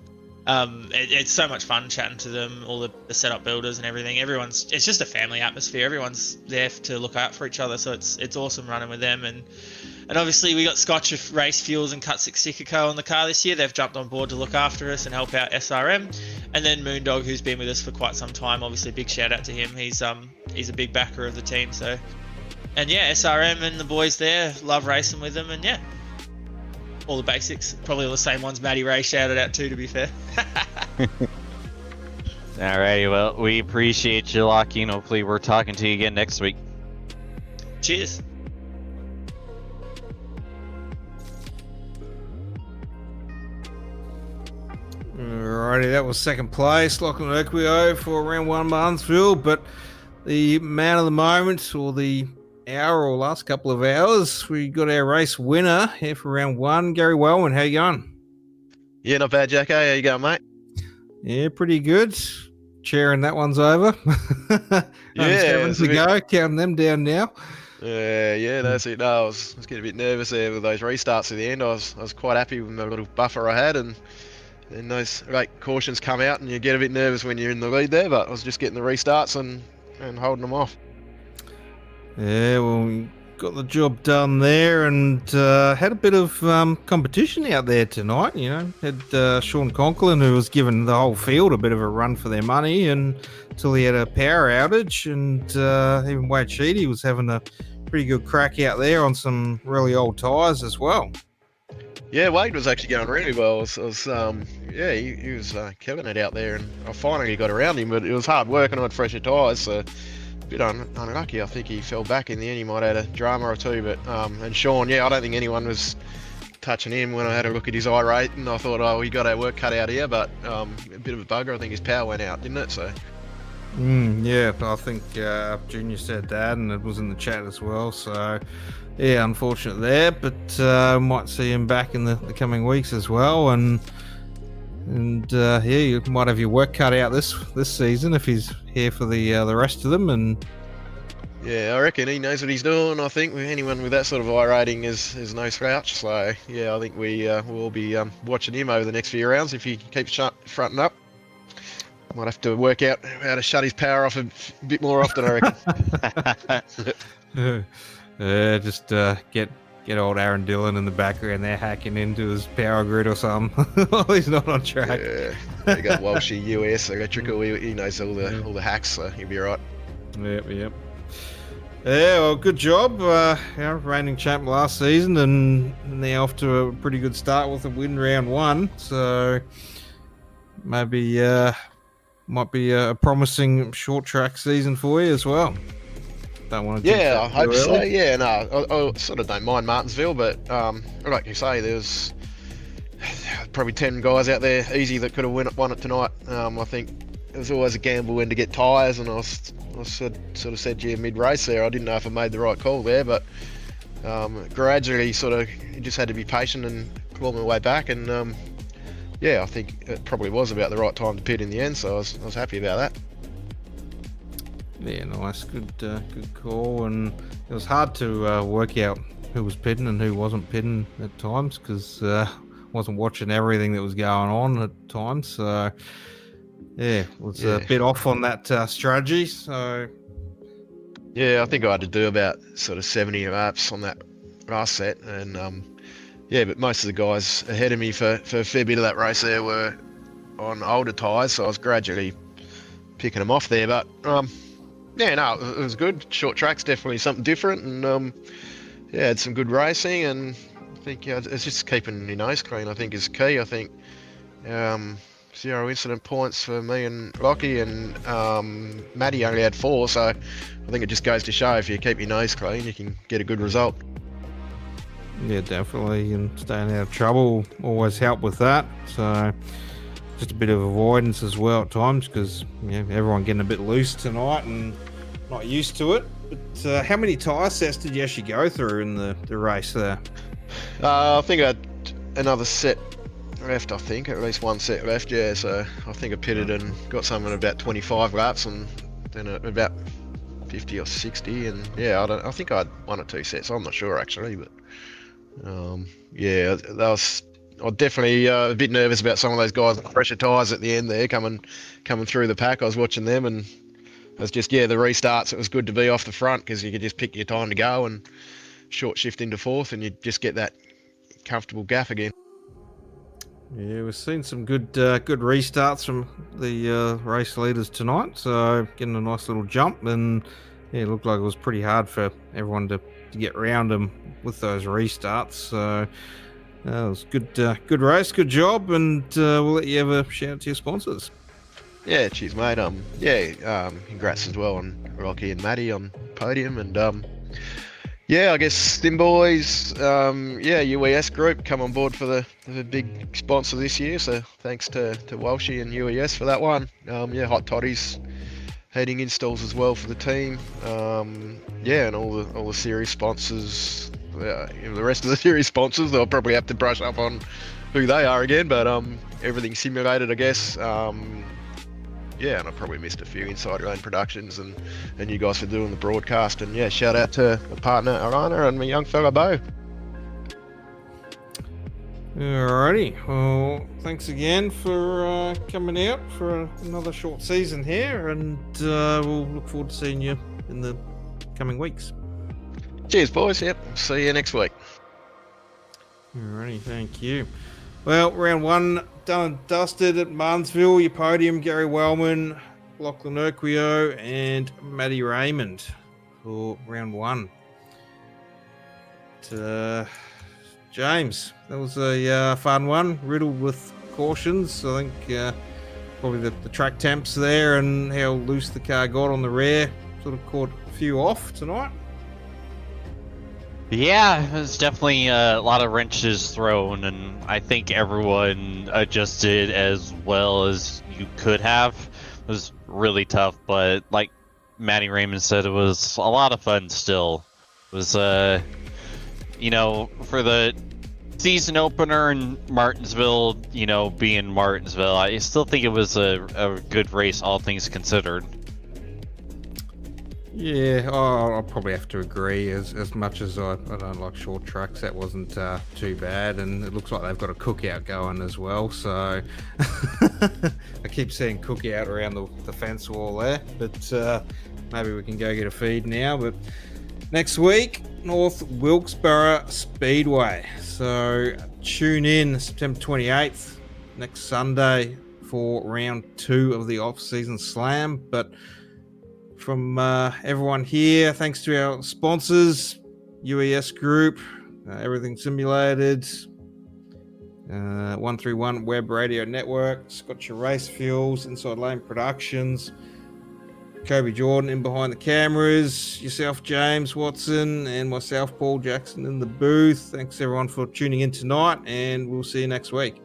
It's so much fun chatting to them, all the setup builders and everything. It's just a family atmosphere. Everyone's there to look out for each other, so it's awesome running with them. And obviously we got Scotch of Race Fuels and Cut 6 Supercar on the car this year. They've jumped on board to look after us and help out SRM. And then Moondog, who's been with us for quite some time. Obviously, big shout out to him. He's a big backer of the team. So, and yeah, SRM and the boys there, love racing with them. And yeah, all the basics, probably all the same ones Matty Ray shouted out to be fair. Alrighty, well, we appreciate you, Lockie, and hopefully we're talking to you again next week. Cheers. Alrighty, that was second place, Lachlan Equio for round 1 Martinsville, but the man of the moment, or the hour or last couple of hours, we got our race winner here for round 1, Gary Wellman. How you going? Yeah, not bad, Jacko. How you going, mate? Yeah, pretty good. Chairing that one's over. Yeah, to go, counting them down now. Yeah, that's it. No, I was getting a bit nervous there with those restarts at the end. I was quite happy with the little buffer I had, and those late cautions come out, and you get a bit nervous when you're in the lead there. But I was just getting the restarts and holding them off. Yeah, well, we got the job done there, and had a bit of competition out there tonight. You know, had Sean Conklin, who was giving the whole field a bit of a run for their money, and until he had a power outage, and even Wade Sheedy was having a pretty good crack out there on some really old tyres as well. Yeah, Wade was actually going really well. He was killing it out there, and I finally got around him, but it was hard work and I had fresher tyres, so a bit unlucky. I think he fell back in the end. He might have had a drama or two, but and Sean, I don't think anyone was touching him when I had a look at his eye rate, and I thought, he got our work cut out here, but a bit of a bugger. I think his power went out, didn't it? So Yeah, I think Junior said that, and it was in the chat as well. So, yeah, unfortunate there, but might see him back in the coming weeks as well. And yeah, you might have your work cut out this season if he's here for the rest of them. And yeah, I reckon he knows what he's doing. I think anyone with that sort of I rating is no slouch. So yeah, I think we will be watching him over the next few rounds if he keeps fronting up. Might have to work out how to shut his power off a bit more often, I reckon. Just get old Aaron Dillon in the background there hacking into his power grid or something while he's not on track. Yeah, they got Walshy UES Electrical. He knows all the hacks, so he'll be right. Yep. Yeah, well, good job. Reigning champ last season, and now off to a pretty good start with a win round 1. So maybe might be a promising short track season for you as well. Don't want to. Yeah, I hope so. Yeah, no, I sort of don't mind Martinsville, but like you say, there's probably 10 guys out there easy that could have won it tonight. I think it was always a gamble when to get tyres, and I sort of said to you mid-race there, I didn't know if I made the right call there, but gradually you just had to be patient and claw my way back, and yeah, I think it probably was about the right time to pit in the end, so I was happy about that. Yeah, nice, good call, and it was hard to work out who was pitting and who wasn't pitting at times because wasn't watching everything that was going on at times. So yeah, was a bit off on that strategy. So yeah, I think I had to do about sort of 70 laps on that last set, and yeah, but most of the guys ahead of me for a fair bit of that race there were on older tyres, so I was gradually picking them off there. But yeah, no, it was good. Short track's definitely something different, and yeah, had some good racing, and I think it's just keeping your nose clean, I think, is key. I think 0 incident points for me and Lockie, and Matty only had 4, so I think it just goes to show if you keep your nose clean, you can get a good result. Yeah, definitely, and staying out of trouble always help with that. So just a bit of avoidance as well at times because everyone getting a bit loose tonight and not used to it. But how many tyre sets did you actually go through in the race there? I think I had another set left, I think, at least one set left, yeah. So I think I pitted and got something about 25 laps, and then about 50 or 60, and yeah, I think I had 1 or 2 sets. I'm not sure actually, but yeah, I was definitely a bit nervous about some of those guys with pressure tyres at the end there coming through the pack. I was watching them, and it was just, yeah, the restarts, it was good to be off the front because you could just pick your time to go and short shift into 4th, and you just get that comfortable gap again. Yeah, we've seen some good restarts from the race leaders tonight, so getting a nice little jump, and yeah, it looked like it was pretty hard for everyone to get around them with those restarts. So it was good race, good job, and we'll let you have a shout out to your sponsors. Yeah, cheers, mate. Congrats as well on Rocky and Matty on podium, and yeah, I guess them boys, UES Group come on board for the big sponsor this year, so thanks to Walshy and UES for that one. Yeah, Hot Toddy's heating installs as well for the team. Yeah, and all the series sponsors. The rest of the series sponsors, they'll probably have to brush up on who they are again, but everything's simulated, I guess. Yeah, and I probably missed a few Insider Own Productions and you guys for doing the broadcast. And yeah, shout out to the partner Arana and my young fella Bo. Alrighty, well, thanks again for coming out for another short season here, and we'll look forward to seeing you in the coming weeks. Cheers, boys. Yep, see you next week. Alrighty, thank you. Well, round 1 done and dusted at Martinsville. Your podium, Gary Wellman, Lachlan Urquio, and Matty Raymond for round 1. James, that was a fun one, riddled with cautions. I think probably the track temps there and how loose the car got on the rear sort of caught a few off tonight. Yeah, there's definitely a lot of wrenches thrown, and I think everyone adjusted as well as you could have. It was really tough, but like Matty Raymond said, it was a lot of fun still. It was, you know, for the season opener in Martinsville, you know, being Martinsville, I still think it was a good race, all things considered. Yeah, I'll probably have to agree. As much as I don't like short tracks, that wasn't too bad, and it looks like they've got a cookout going as well. So I keep seeing cookout around the fence wall there, but maybe we can go get a feed now. But next week, North Wilkesboro Speedway. So tune in September 28th, next Sunday, for round 2 of the off-season slam. But from everyone here, thanks to our sponsors, UES Group, Everything Simulated, 131 Web Radio Network, Scotch Race Fuels, Inside Lane Productions, Kobe Jordan in behind the cameras, yourself, James Watson, and myself, Paul Jackson, in the booth. Thanks everyone for tuning in tonight, and we'll see you next week.